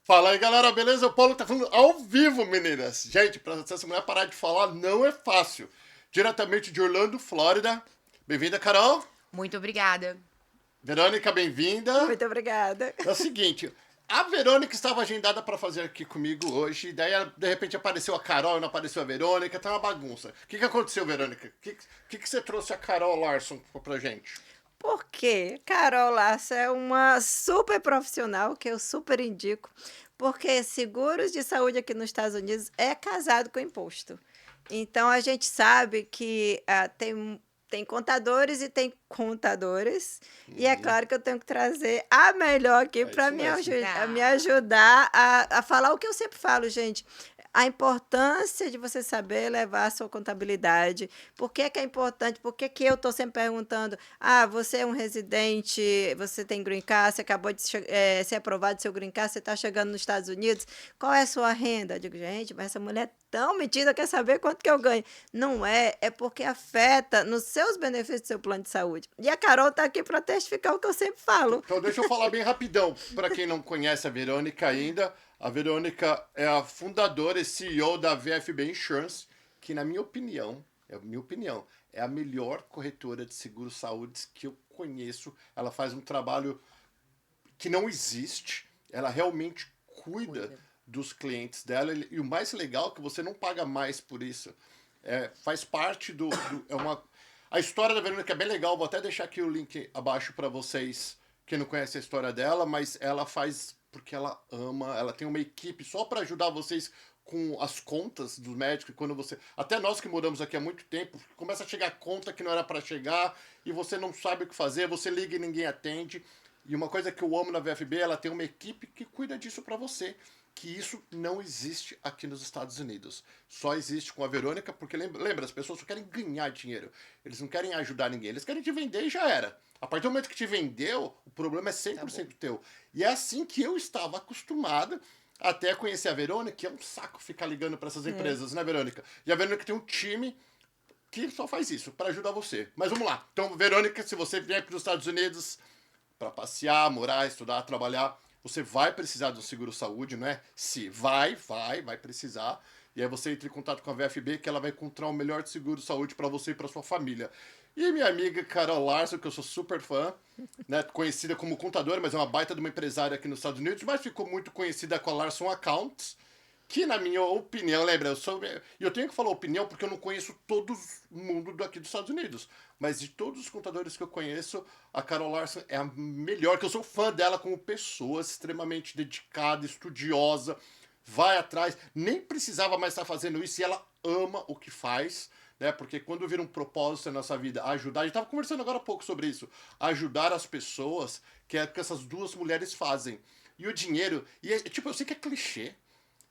Fala aí, galera, beleza? O Paulo tá falando ao vivo, meninas. Gente, pra essa mulher parar de falar não é fácil. Diretamente de Orlando, Flórida. Bem-vinda, Carol. Muito obrigada. Verônica, bem-vinda. Muito obrigada. É o seguinte, a Verônica estava agendada para fazer aqui comigo hoje, daí de repente apareceu a Carol e não apareceu a Verônica, tá uma bagunça. O que aconteceu, Verônica? O que você trouxe a Carol Larson pra gente? Porque Carol Lassa é uma super profissional que eu super indico, porque seguros de saúde aqui nos Estados Unidos é casado com imposto. Então a gente sabe que tem contadores e tem contadoras, e é claro que eu tenho que trazer a melhor aqui para me ajudar a falar o que eu sempre falo, gente. A importância de você saber levar a sua contabilidade. Por que é importante? Por que eu estou sempre perguntando? Você é um residente, você tem green card, você acabou de ser aprovado do seu green card, você está chegando nos Estados Unidos, qual é a sua renda? Eu digo, gente, mas essa mulher é tão metida, quer saber quanto que eu ganho. Não é porque afeta nos seus benefícios do seu plano de saúde. E a Carol está aqui para testificar o que eu sempre falo. Então deixa eu falar bem rapidão, para quem não conhece a Verônica ainda. A Verônica é a fundadora e CEO da VFB Insurance, que na minha opinião, é a melhor corretora de seguro-saúde que eu conheço. Ela faz um trabalho que não existe. Ela realmente cuida dos clientes dela. E o mais legal é que você não paga mais por isso. Faz parte a história da Verônica é bem legal. Vou até deixar aqui o link abaixo para vocês que não conhecem a história dela, mas ela faz porque ela ama, ela tem uma equipe só para ajudar vocês com as contas dos médicos. Quando até nós que moramos aqui há muito tempo, começa a chegar conta que não era para chegar e você não sabe o que fazer, você liga e ninguém atende. E uma coisa que eu amo na VFB, ela tem uma equipe que cuida disso para você. Que isso não existe aqui nos Estados Unidos. Só existe com a Verônica, porque lembra, as pessoas só querem ganhar dinheiro. Eles não querem ajudar ninguém, eles querem te vender e já era. A partir do momento que te vendeu, o problema é 100% teu. E é assim que eu estava acostumada até conhecer a Verônica, que é um saco ficar ligando para essas empresas, né, Verônica? E a Verônica tem um time que só faz isso, para ajudar você. Mas vamos lá. Então, Verônica, se você vier para os Estados Unidos para passear, morar, estudar, trabalhar, você vai precisar de um seguro-saúde, não é? Se vai precisar. E aí você entra em contato com a VFB, que ela vai encontrar o melhor seguro-saúde para você e para sua família. E minha amiga Carol Larson, que eu sou super fã, né, conhecida como contadora, mas é uma baita de uma empresária aqui nos Estados Unidos, mas ficou muito conhecida com a Larson Accounts, que na minha opinião, lembra, eu tenho que falar opinião porque eu não conheço todo mundo daqui dos Estados Unidos, mas de todos os contadores que eu conheço, a Carol Larson é a melhor, que eu sou fã dela como pessoa, extremamente dedicada, estudiosa, vai atrás, nem precisava mais estar fazendo isso e ela ama o que faz, né? Porque quando vira um propósito na nossa vida, ajudar, a gente estava conversando agora há pouco sobre isso, ajudar as pessoas, que é o que essas duas mulheres fazem. E o dinheiro, eu sei que é clichê,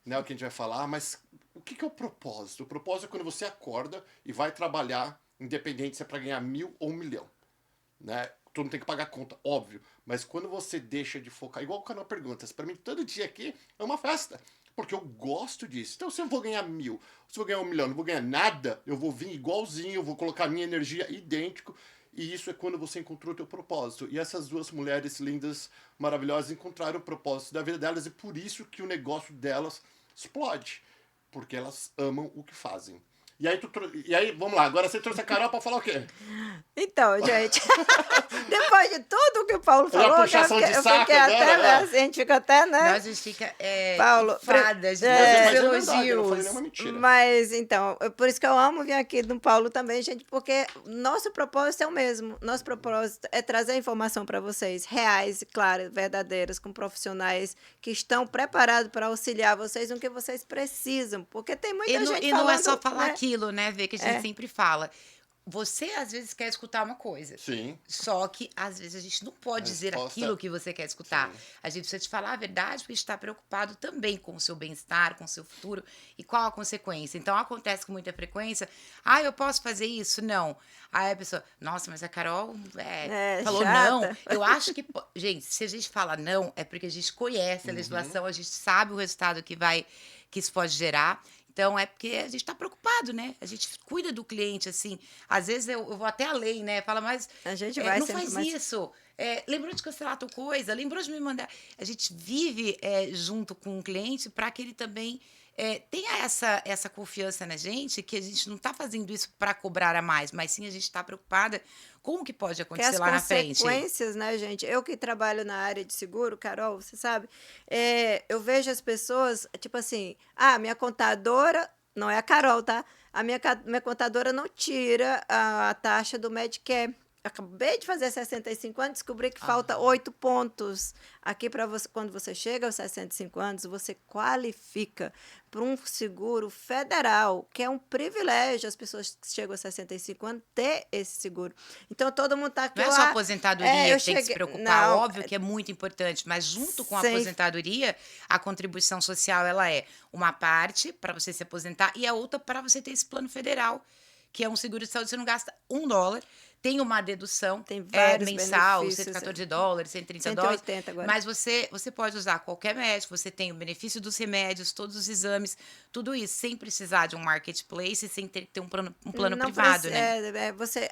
né, o que a gente vai falar, mas o que é o propósito? O propósito é quando você acorda e vai trabalhar, independente se é para ganhar 1.000 ou 1 milhão, né? Tu não tem que pagar conta, óbvio, mas quando você deixa de focar, igual o canal Perguntas, para mim todo dia aqui é uma festa, porque eu gosto disso. Então se eu vou ganhar 1.000, se eu vou ganhar 1 milhão, não vou ganhar nada, eu vou vir igualzinho, eu vou colocar a minha energia idêntico, e isso é quando você encontrou o teu propósito. E essas duas mulheres lindas, maravilhosas, encontraram o propósito da vida delas, e por isso que o negócio delas explode, porque elas amam o que fazem. E aí, vamos lá, agora você trouxe a Carol pra falar o quê? Então, gente, depois de tudo que o Paulo falou, eu fiquei até, né? A gente fica até, né? A gente fica Paulo, fadas, mas elogios. eu não falei nenhuma mentira. Mas, então, por isso que eu amo vir aqui no Paulo também, gente, porque nosso propósito é o mesmo. Nosso propósito é trazer informação para vocês, reais, claro, verdadeiras, com profissionais que estão preparados para auxiliar vocês no que vocês precisam, porque tem muita gente falando... E não é só falar né? aquilo, né, Vê, que a gente sempre fala. Você, às vezes, quer escutar uma coisa. Sim. Só que, às vezes, a gente não pode dizer aquilo que você quer escutar. Sim. A gente precisa te falar a verdade, porque a gente está preocupado também com o seu bem-estar, com o seu futuro e qual a consequência. Então, acontece com muita frequência. Eu posso fazer isso? Não. Aí a pessoa, nossa, mas a Carol falou chata. não. Eu acho que... Gente, se a gente fala não, é porque a gente conhece a legislação, a gente sabe o resultado que isso pode gerar. Então, é porque a gente está preocupado, né? A gente cuida do cliente, assim. Às vezes eu vou até além, né? Fala, mas a gente vai não sempre faz mais... isso. lembrou de cancelar tal coisa, lembrou de me mandar. A gente vive junto com o cliente para que ele também tenha essa confiança na gente, que a gente não está fazendo isso para cobrar a mais, mas sim a gente está preocupada com o que pode Que acontecer as lá na frente. consequências, né, gente? Eu que trabalho na área de seguro, Carol, você sabe, eu vejo as pessoas, tipo assim, minha contadora, não é a Carol, tá? Minha contadora não tira a taxa do Medicare. Acabei de fazer 65 anos, descobri que falta 8 pontos. Aqui, para você, quando você chega aos 65 anos, você qualifica para um seguro federal, que é um privilégio as pessoas que chegam aos 65 anos ter esse seguro. Então, todo mundo está aqui. Não é só a aposentadoria eu que tem que se cheguei. preocupar, Não, óbvio que é muito importante, mas junto com a sem aposentadoria, a contribuição social ela é uma parte para você se aposentar e a outra para você ter esse plano federal, que é um seguro de saúde, você não gasta $1, tem uma dedução tem vários mensal, benefícios. $114, $130, 180 agora. mas você pode usar qualquer médico, você tem o benefício dos remédios, todos os exames, tudo isso, sem precisar de um marketplace, sem ter que ter um plano Não privado, né?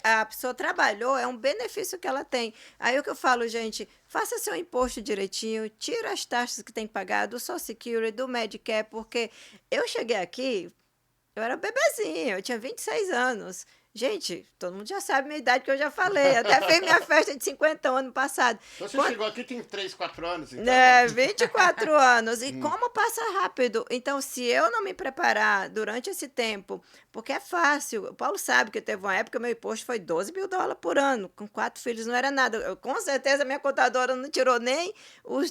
a pessoa trabalhou, é um benefício que ela tem. Aí o que eu falo, gente, faça seu imposto direitinho, tira as taxas que tem que pagar do Social Security, do Medicare, porque eu cheguei aqui, eu era bebezinho, eu tinha 26 anos. Gente, todo mundo já sabe a minha idade, que eu já falei. Até fiz minha festa de 50 anos passado. Então você chegou aqui tem 3, 4 anos, então. 24 anos. E como passa rápido. Então, se eu não me preparar durante esse tempo, porque é fácil. O Paulo sabe que teve uma época, meu imposto foi $12 mil por ano. Com 4 filhos não era nada. Com certeza, minha contadora não tirou nem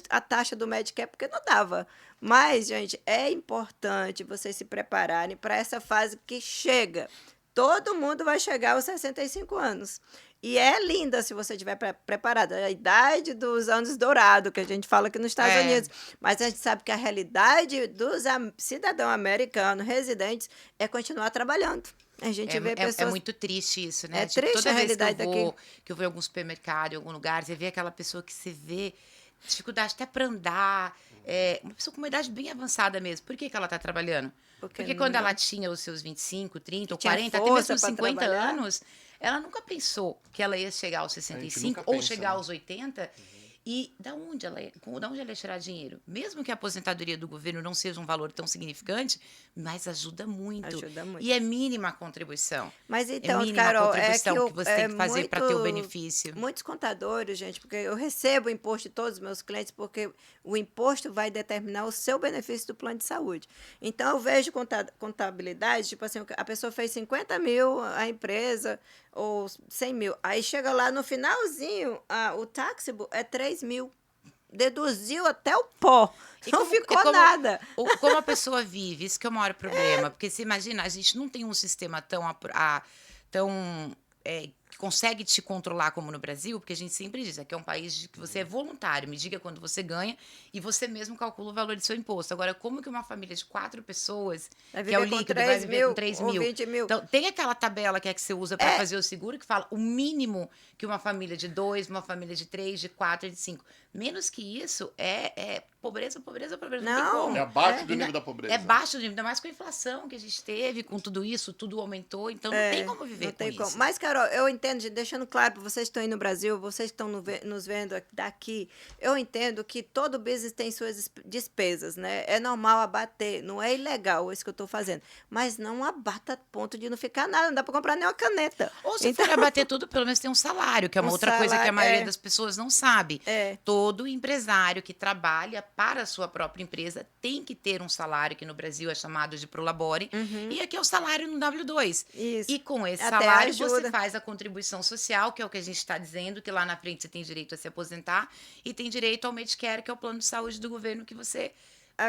a taxa do Medicare, porque não dava. Mas, gente, é importante vocês se prepararem para essa fase que chega. Todo mundo vai chegar aos 65 anos. E é linda se você estiver preparado. É a idade dos anos dourados, que a gente fala aqui nos Estados Unidos. Mas a gente sabe que a realidade dos cidadãos americanos residentes é continuar trabalhando. A gente vê pessoas... É muito triste isso, né? É triste toda a vez realidade que eu vou em algum supermercado, em algum lugar, você vê aquela pessoa que você vê dificuldade até para andar, uma pessoa com uma idade bem avançada mesmo. Por que ela está trabalhando? Porque quando ela tinha os seus 25, 30 ou 40, até mesmo 50 anos, ela nunca pensou que ela ia chegar aos 65 ou chegar aos 80. E da onde ela ia tirar dinheiro? Mesmo que a aposentadoria do governo não seja um valor tão significante, mas ajuda muito. Ajuda muito. E é mínima a contribuição. Mas então, mínima Carol, a contribuição que você tem que fazer para ter o benefício. Muitos contadores, gente, porque eu recebo o imposto de todos os meus clientes, porque o imposto vai determinar o seu benefício do plano de saúde. Então, eu vejo contabilidade, tipo assim, a pessoa fez 50 mil, a empresa, ou 100 mil. Aí chega lá no finalzinho, o taxable é 3 mil. Deduziu até o pó. Não ficou nada. Como a pessoa vive, isso que é o maior problema. Porque você imagina, a gente não tem um sistema que consegue te controlar como no Brasil, porque a gente sempre diz, aqui é um país que você é voluntário, me diga quando você ganha e você mesmo calcula o valor do seu imposto. Agora, como que uma família de 4 pessoas, que é o líquido, vai viver com 3 mil? 20 mil. Então, tem aquela tabela que você usa para fazer o seguro, que fala o mínimo que uma família de 2, uma família de 3, de 4 e de 5. Menos que isso, pobreza. Não tem como. É abaixo do nível da pobreza. É abaixo do nível, ainda mais com a inflação que a gente teve, com tudo isso, tudo aumentou, então não tem como viver com isso. Mas, Carol, eu entendo, deixando claro para vocês que estão aí no Brasil, vocês que estão nos vendo daqui, eu entendo que todo business tem suas despesas, né? É normal abater, não é ilegal isso que eu estou fazendo, mas não abata a ponto de não ficar nada, não dá para comprar nem uma caneta. Ou se for abater tudo, pelo menos tem um salário, que é uma outra coisa que a maioria das pessoas não sabe. Todo empresário que trabalha para a sua própria empresa tem que ter um salário, que no Brasil é chamado de Prolabore, e aqui é o salário no W2. Isso. E com esse Até salário ajuda. você faz a contribuição social, que é o que a gente está dizendo, que lá na frente você tem direito a se aposentar, e tem direito ao Medicare, que é o plano de saúde do governo, que você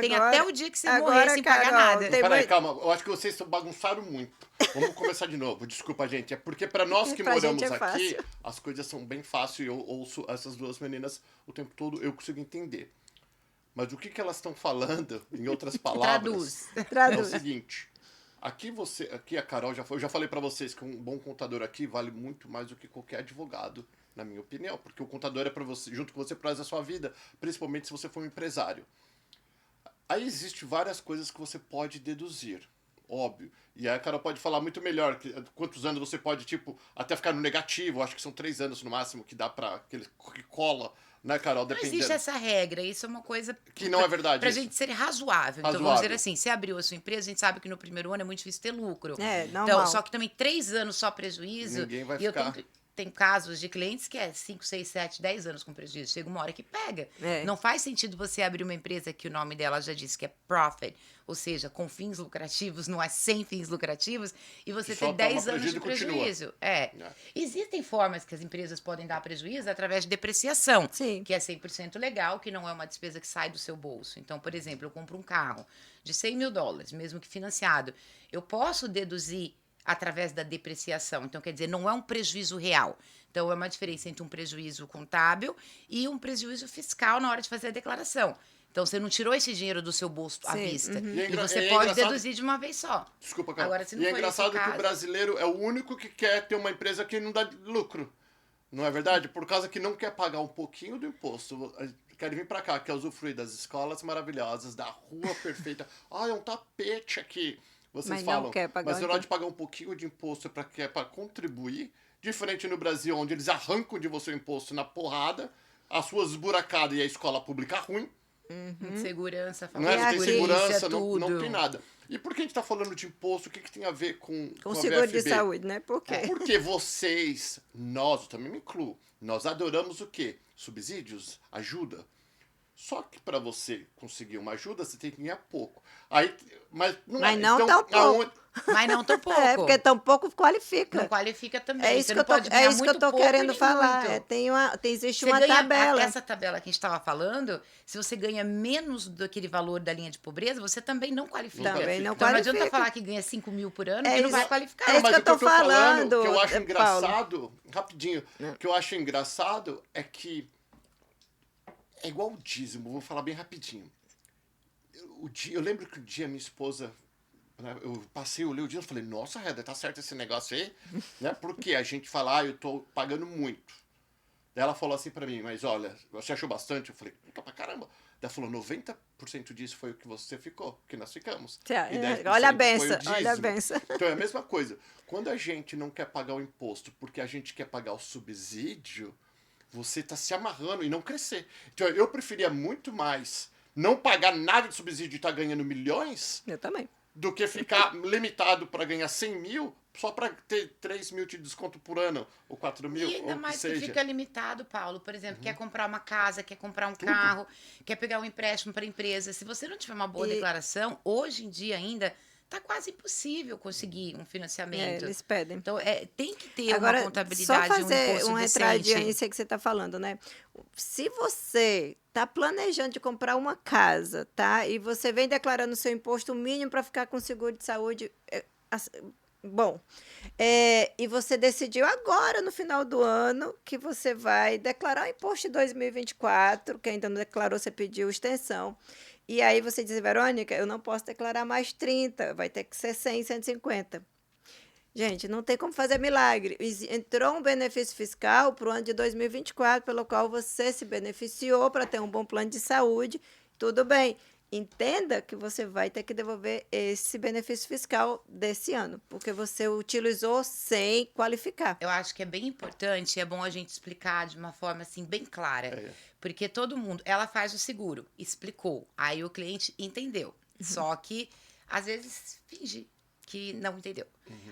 tem até o dia que você morrer sem pagar nada. Peraí, calma, eu acho que vocês bagunçaram muito. Vamos começar de novo, desculpa, gente. É porque para nós que moramos aqui, as coisas são bem fáceis, eu ouço essas duas meninas o tempo todo, eu consigo entender. Mas o que elas estão falando, em outras palavras, Traduz. é o seguinte. Aqui a Carol, eu já falei para vocês que um bom contador aqui vale muito mais do que qualquer advogado, na minha opinião. Porque o contador é para você, junto com você, para a sua vida, principalmente se você for um empresário. Aí existem várias coisas que você pode deduzir. óbvio. E aí a Carol pode falar muito melhor, quantos anos você pode, tipo, até ficar no negativo, acho que são 3 anos no máximo que dá pra, que cola, né, Carol, Não dependendo. existe essa regra, isso é uma coisa Que não é verdade pra isso. gente ser razoável. Então, vamos Razoável. dizer assim, você abriu a sua empresa, a gente sabe que no primeiro ano é muito difícil ter lucro. Normal. Então, só que também 3 anos só prejuízo. Ninguém vai e eu ficar. tenho casos de clientes que é 5, 6, 7, 10 anos com prejuízo. Chega uma hora que pega. É. Não faz sentido você abrir uma empresa que o nome dela já disse que é profit, ou seja, com fins lucrativos, não é sem fins lucrativos, e você Que só ter 10 toma anos de prejuízo e continua. prejuízo. Existem formas que as empresas podem dar prejuízo através de depreciação, Sim. que é 100% legal, que não é uma despesa que sai do seu bolso. Então, por exemplo, eu compro um carro de $100.000, mesmo que financiado, eu posso deduzir através da depreciação. Então, quer dizer, não é um prejuízo real. Então, é uma diferença entre um prejuízo contábil e um prejuízo fiscal na hora de fazer a declaração. Então, você não tirou esse dinheiro do seu bolso à Sim, vista. E é E você é pode engraçado- deduzir de uma vez só. Desculpa, Carol. Agora, se não E é for esse engraçado que caso- o brasileiro é o único que quer ter uma empresa que não dá lucro. Não é verdade? Por causa que não quer pagar um pouquinho do imposto. Querem vir pra cá, quer usufruir das escolas maravilhosas, da rua perfeita. Ah, é um tapete aqui. Vocês Mas não falam. quer pagar Mas o na hora de pagar um pouquinho de imposto para contribuir, diferente no Brasil, onde eles arrancam de você o imposto na porrada, as suas esburacadas e a escola pública ruim. Segurança, Não, é? Não tem polícia, segurança, não tudo. tem nada. E por que a gente está falando de imposto? O que tem a ver com Com a seguro de VFB? saúde, né? Por quê? Porque vocês, nós, eu também me incluo, nós adoramos o quê? Subsídios, ajuda. Só que para você conseguir uma ajuda, você tem que ganhar pouco. Aí, mas não, Mas é. não Então, tão pouco. aonde- Mas não tão pouco. É, porque tão pouco qualifica. Não qualifica também. É isso Você que eu não tô, pode ganhar é isso que eu muito tô pouco querendo nem falar. muito. Existe Você uma ganha tabela. essa tabela que a gente estava falando, se você ganha menos daquele valor da linha de pobreza, você também não qualifica. Também não Então não adianta qualifica. falar que ganha 5 mil por ano, É que não isso- vai qualificar. é isso Mas que eu o tô falando, que eu acho Paulo. engraçado, rapidinho, o que eu acho engraçado é que é igual o dízimo, vou falar bem rapidinho. Eu lembro que o dia minha esposa, né, eu passei, eu olhei o dia e falei, nossa, Reda, tá certo esse negócio aí? Né? Porque a gente fala, eu tô pagando muito. Daí ela falou assim pra mim, mas olha, você achou bastante? Eu falei, puta pra caramba. Daí ela falou, 90% disso foi o que você ficou, que nós ficamos. E 10% Olha a foi o benção, olha a dízimo. benção. Então é a mesma coisa. Quando a gente não quer pagar o imposto porque a gente quer pagar o subsídio, você está se amarrando e não crescer. Então eu preferia muito mais não pagar nada de subsídio e estar ganhando milhões Eu também. do que ficar limitado para ganhar 100 mil só para ter 3 mil de desconto por ano, ou 4 mil, E ainda ou mais que que seja. fica limitado, Paulo. Por exemplo, quer comprar uma casa, quer comprar um carro, quer pegar um empréstimo para a empresa. Se você não tiver uma boa E- declaração, hoje em dia ainda tá quase impossível conseguir um financiamento. Eles pedem. Então, tem que ter Agora, uma contabilidade, só fazer um imposto uma entradinha decente. nisso que você está falando, né? Se você está planejando de comprar uma casa, tá? E você vem declarando seu imposto mínimo para ficar com seguro de saúde, bom, e você decidiu agora, no final do ano, que você vai declarar o imposto de 2024, que ainda não declarou, você pediu extensão. E aí você diz, Verônica, eu não posso declarar mais 30, vai ter que ser 100, 150. Gente, não tem como fazer milagre. Entrou um benefício fiscal para o ano de 2024, pelo qual você se beneficiou para ter um bom plano de saúde. Tudo bem. Entenda que você vai ter que devolver esse benefício fiscal desse ano, porque você utilizou sem qualificar. Eu acho que é bem importante, é bom a gente explicar de uma forma assim bem clara. É. Porque todo mundo, ela faz o seguro, explicou, aí o cliente entendeu. Só que às vezes finge que não entendeu.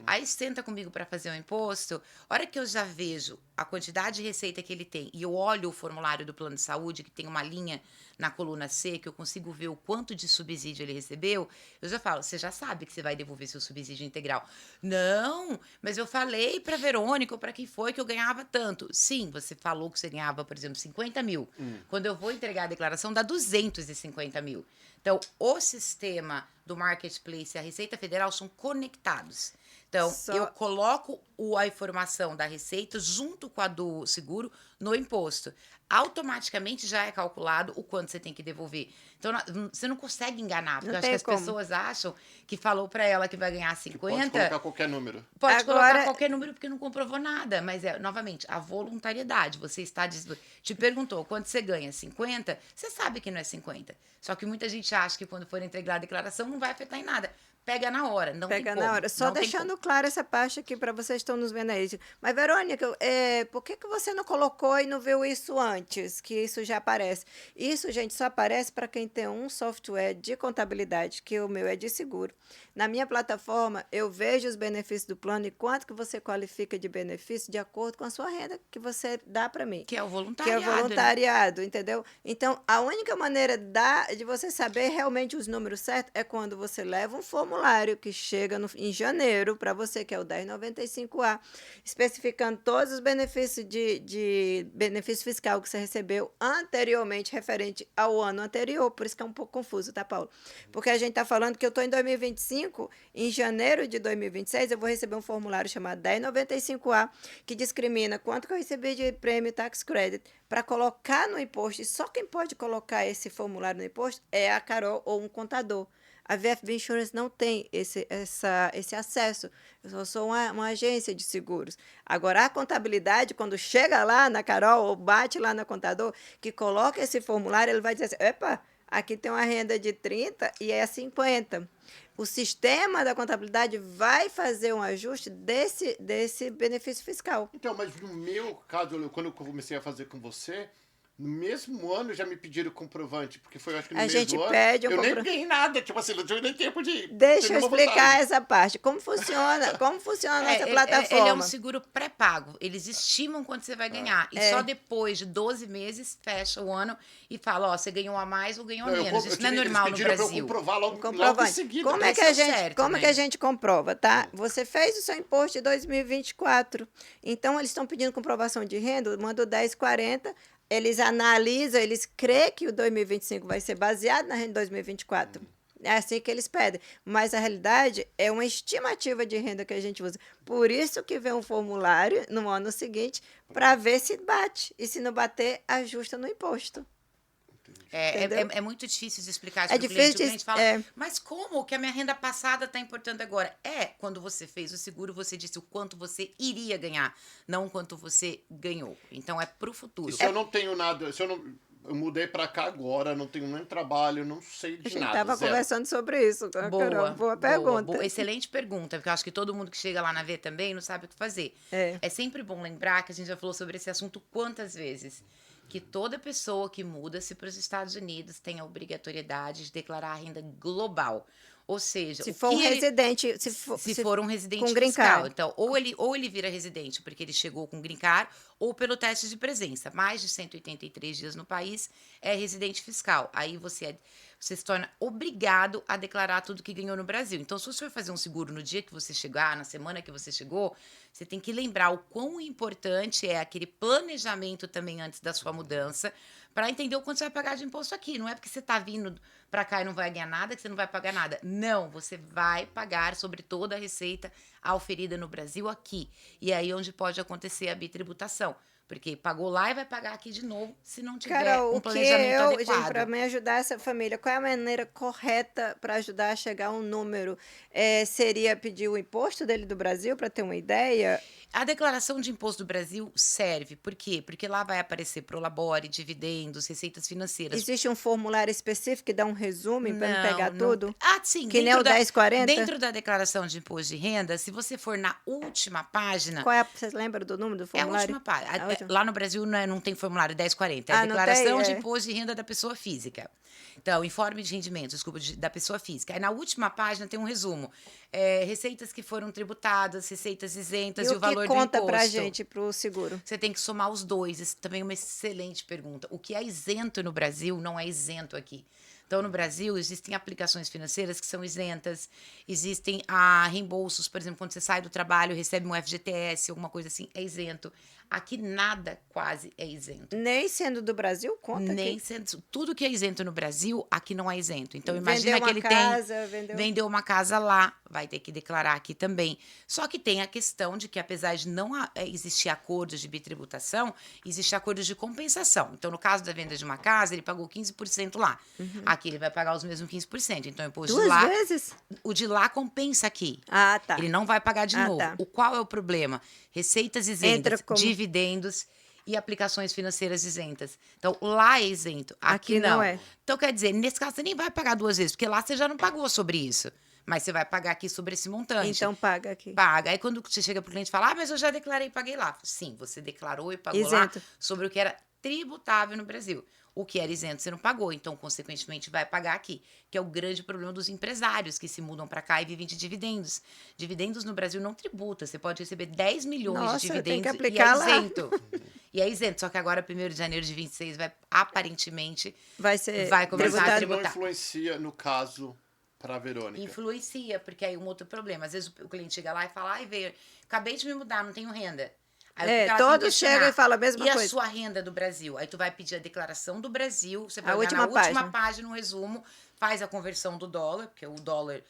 Aí senta comigo para fazer o imposto, a hora que eu já vejo a quantidade de receita que ele tem e eu olho o formulário do plano de saúde, que tem uma linha na coluna C, que eu consigo ver o quanto de subsídio ele recebeu, eu já falo, você já sabe que você vai devolver seu subsídio integral. Não, mas eu falei para Verônica ou para quem foi que eu ganhava tanto. Sim, você falou que você ganhava, por exemplo, 50 mil. Quando eu vou entregar a declaração, dá 250 mil. Então, o sistema do Marketplace e a Receita Federal são conectados. Então, eu coloco a informação da Receita junto com a do seguro no imposto. Automaticamente já é calculado o quanto você tem que devolver. Então, você não consegue enganar, porque Não eu acho tem que as como. pessoas acham que falou para ela que vai ganhar Pode 50. colocar qualquer número. Pode Agora- colocar qualquer número porque não comprovou nada. Mas, novamente, a voluntariedade. Você está te perguntou quanto você ganha, 50? Você sabe que não é 50. Só que muita gente acha que quando for entregar a declaração não vai afetar em nada. pega na hora, não tem Pega como. na hora. Só não tem deixando claro essa parte aqui para vocês que estão nos vendo aí. Mas, Verônica, por que que você não colocou e não viu isso antes? Que isso já aparece. Isso, gente, só aparece para quem tem um software de contabilidade, que o meu é de seguro. Na minha plataforma, eu vejo os benefícios do plano e quanto que você qualifica de benefício de acordo com a sua renda que você dá para mim. Que é o Que é voluntariado. o voluntariado, entendeu? Então, a única maneira de você saber realmente os números certos é quando você leva um formulário que chega em janeiro para você, que é o 1095A, especificando todos os benefícios de benefício fiscal que você recebeu anteriormente, referente ao ano anterior. Por isso que é um pouco confuso, tá, Paulo? Porque a gente está falando que eu estou em 2025, em janeiro de 2026, eu vou receber um formulário chamado 1095A, que discrimina quanto que eu recebi de prêmio tax credit para colocar no imposto. E só quem pode colocar esse formulário no imposto é a Carol ou um contador. A VFB Insurance não tem esse acesso. Eu só sou uma agência de seguros. Agora, a contabilidade, quando chega lá na Carol ou bate lá no contador, que coloca esse formulário, ele vai dizer assim, epa, aqui tem uma renda de 30 e é 50. O sistema da contabilidade vai fazer um ajuste desse benefício fiscal. Então, mas no meu caso, quando eu comecei a fazer com você, no mesmo ano já me pediram comprovante, porque foi, acho que no A mesmo gente ano, pede um eu nem comprovante. ganhei nada, tipo assim, não tive nem tempo de Deixa ter eu nenhuma explicar vantagem. essa parte. Como funciona essa plataforma? Ele é um seguro pré-pago. Eles estimam quanto você vai ganhar. E só depois de 12 meses fecha o ano e fala, ó, você ganhou a mais ou ganhou a Não, menos. Isso não é normal no eles pediram pra eu Brasil. comprovar logo em Comprovante. seguida. Como é que Esse é a o gente, certo, como né? que a gente comprova, tá? Você fez o seu imposto de 2024. Então, eles estão pedindo comprovação de renda, manda o 1040, eles analisam, eles creem que o 2025 vai ser baseado na renda de 2024. É assim que eles pedem. Mas a realidade é uma estimativa de renda que a gente usa. Por isso que vem um formulário no ano seguinte para ver se bate. E se não bater, ajusta no imposto. Entendeu? É muito difícil de explicar É isso pro cliente. O difícil. cliente fala, mas como que a minha renda passada está importando agora? Quando você fez o seguro, você disse o quanto você iria ganhar, não o quanto você ganhou. Então, é pro E futuro. se eu não tenho nada, eu mudei pra cá agora, não tenho nem trabalho, não sei A de gente nada, estava zero. conversando sobre isso, Carol. Boa pergunta. Excelente pergunta, porque eu acho que todo mundo que chega lá na V também não sabe o que fazer. É. sempre bom lembrar que a gente já falou sobre esse assunto quantas vezes. Que toda pessoa que muda-se para os Estados Unidos tem a obrigatoriedade de declarar a renda global. Ou seja, Se for um residente, se for um residente com green fiscal. card. Então, ou ele vira residente porque ele chegou com green card, ou pelo teste de presença. Mais de 183 dias no país é residente fiscal. Aí você se torna obrigado a declarar tudo que ganhou no Brasil. Então, se você for fazer um seguro no dia que você chegar, na semana que você chegou, você tem que lembrar o quão importante é aquele planejamento também antes da sua mudança, para entender o quanto você vai pagar de imposto aqui. Não é porque você está vindo para cá e não vai ganhar nada que você não vai pagar nada. Não, você vai pagar sobre toda a receita auferida no Brasil aqui. E aí onde pode acontecer a bitributação. Porque pagou lá e vai pagar aqui de novo se não tiver Carol, um planejamento adequado. gente, para me ajudar essa família, qual é a maneira correta para ajudar a chegar a um número? Seria pedir o imposto dele do Brasil, para ter uma ideia? A declaração de imposto do Brasil serve. Por quê? Porque lá vai aparecer prolabore, dividendos, receitas financeiras. Existe um formulário específico que dá um resumo para me pegar tudo? Sim. Que nem o 1040? Dentro da declaração de imposto de renda, se você for na última página... Você lembra do número do formulário? É a última página. Lá no Brasil não tem formulário 1040. É a não declaração tem? de imposto de renda da pessoa física. Então, informe de rendimento, desculpa, da pessoa física. Aí na última página tem um resumo. Receitas que foram tributadas, receitas isentas e o valor do imposto. E o que conta pra gente, pro seguro? Você tem que somar os dois. Isso também é uma excelente pergunta. O que é isento no Brasil não é isento aqui. Então, no Brasil, existem aplicações financeiras que são isentas, existem reembolsos, por exemplo, quando você sai do trabalho, recebe um FGTS, alguma coisa assim, é isento. Aqui nada quase é isento. Nem sendo do Brasil, conta Nem aqui. sendo. Tudo que é isento no Brasil, aqui não é isento. Então, imagina Vendeu que uma ele casa, vendeu uma casa lá, vai ter que declarar aqui também. Só que tem a questão de que, apesar de não existir acordos de bitributação, existe acordos de compensação. Então, no caso da venda de uma casa, ele pagou 15% lá. Aqui ele vai pagar os mesmos 15%. Então, o imposto de lá... Duas vezes? O de lá compensa aqui. Ah, tá. Ele não vai pagar de novo. Tá. O qual é o problema? Receitas isentas, dividendos e aplicações financeiras isentas. Então, lá é isento, aqui não. É. Então, quer dizer, nesse caso, você nem vai pagar duas vezes, porque lá você já não pagou sobre isso. Mas você vai pagar aqui sobre esse montante. Então paga aqui. Paga. Aí quando você chega pro cliente e fala, mas eu já declarei e paguei lá. Sim, você declarou e pagou Isento. lá sobre o que era tributável no Brasil. O que era isento você não pagou, então, consequentemente, vai pagar aqui. Que é o grande problema dos empresários que se mudam para cá e vivem de dividendos. Dividendos no Brasil não tributa. Você pode receber 10 milhões Nossa, de tem que dividendos aplicar lá. e é isento. E é isento. Só que agora, 1º de janeiro de 26, vai aparentemente Vai ser vai começar Mas a isso tributar. não influencia, no caso, para a Verônica. Influencia, porque aí um outro problema. Às vezes o cliente chega lá e fala, ai, veio, acabei de me mudar, não tenho renda. Aí, o que ela tem que todos questionar? chegam e falam a mesma E coisa. a sua renda do Brasil? Aí tu vai pedir a declaração do Brasil, você vai A olhar na última última página. página, um resumo, faz a conversão do dólar, porque o dólar,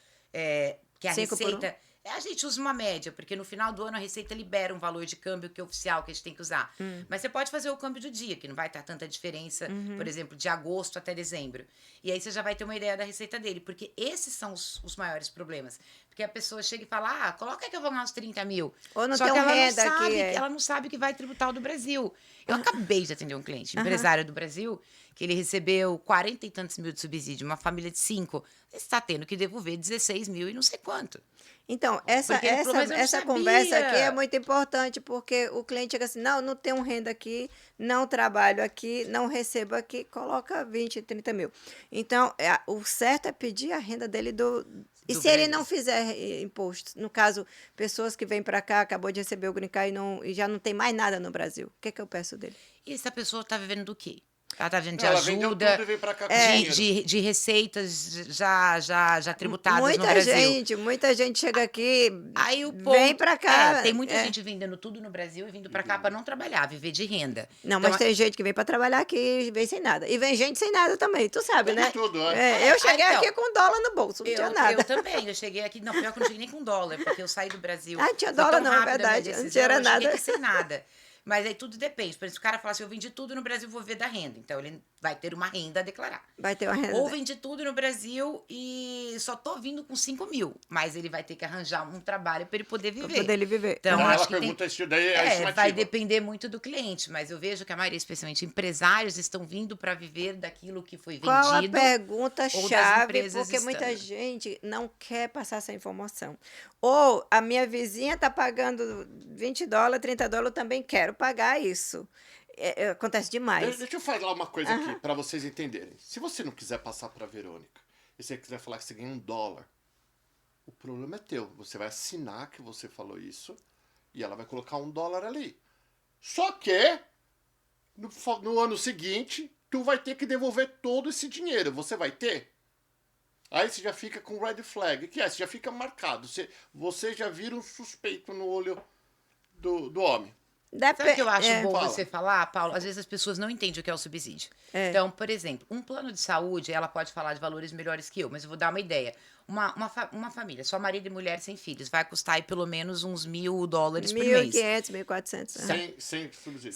que a 5 por 1. receita... A gente usa uma média, porque no final do ano a Receita libera um valor de câmbio que é oficial, que a gente tem que usar. Mas você pode fazer o câmbio do dia, que não vai estar tanta diferença, por exemplo, de agosto até dezembro. E aí você já vai ter uma ideia da receita dele, porque esses são os maiores problemas. Porque a pessoa chega e fala, coloca que eu vou ganhar uns 30 mil. Ou não Só tem que ela renda não sabe, aqui, ela não sabe que vai tributar o do Brasil. Eu acabei de atender um cliente, empresário do Brasil, que ele recebeu 40 e tantos mil de subsídio, uma família de 5. Você está tendo que devolver 16 mil e não sei quanto. Então, essa, Porque ele falou, "Mas eu não essa sabia." conversa aqui é muito importante, porque o cliente chega assim, não tenho renda aqui, não trabalho aqui, não recebo aqui, coloca 20, 30 mil. Então, o certo é pedir a renda dele E Do se ele Brasil. não fizer imposto? No caso, pessoas que vêm para cá, acabou de receber o Green Card e já não tem mais nada no Brasil. O que é que eu peço dele? E essa pessoa está vivendo do quê? Ela está vivendo de Ela vendeu ajuda, tudo e veio pra cá com dinheiro. de receitas já tributadas no Brasil. Muita gente chega aqui, Aí o vem ponto- para cá. tem muita gente vendendo tudo no Brasil e vindo para cá para não trabalhar, viver de renda. Não, Então, mas tem gente que vem para trabalhar aqui e vem sem nada. E vem gente sem nada também, tu sabe, Tem né? de tudo, né? Eu cheguei então, aqui com dólar no bolso, não tinha nada. Eu também, eu cheguei aqui, não, pior que eu não cheguei nem com dólar, porque eu saí do Brasil. Tinha Foi dólar tão não, é rápida a minha verdade, não decisão, tinha eu cheguei nada. aqui sem nada. Mas aí tudo depende. Por exemplo, o cara fala assim, eu vendi tudo no Brasil, vou ver da renda. Então, ele vai ter uma renda a declarar. Vai ter uma renda. Ou vendi tudo no Brasil e só tô vindo com 5 mil. Mas ele vai ter que arranjar um trabalho para ele poder Pra viver. poder ele viver. Então, Ela acho que pergunta isso daí, é a estimativa. vai depender muito do cliente. Mas eu vejo que a maioria, especialmente empresários, estão vindo para viver daquilo que foi vendido. Qual a ou das pergunta-chave? empresas Porque muita standard. gente não quer passar essa informação. Ou a minha vizinha está pagando $20, $30, eu também quero pagar isso. Acontece demais. Deixa eu falar uma coisa aqui para vocês entenderem. Se você não quiser passar para Verônica e você quiser falar que você ganha $1, o problema é teu. Você vai assinar que você falou isso e ela vai colocar $1 ali. Só que no ano seguinte tu vai ter que devolver todo esse dinheiro. Você vai ter? Aí você já fica com red flag. Que você já fica marcado. Você já vira um suspeito no olho do homem. Sabe o que eu acho bom Fala. você falar, Paulo? Às vezes as pessoas não entendem o que é o subsídio. Então, por exemplo, um plano de saúde, ela pode falar de valores melhores que eu, mas eu vou dar uma ideia. Uma família, só marido e mulher sem filhos, vai custar aí pelo menos uns $1.000 por mês. 1.500, 1.400. Sem subsídio.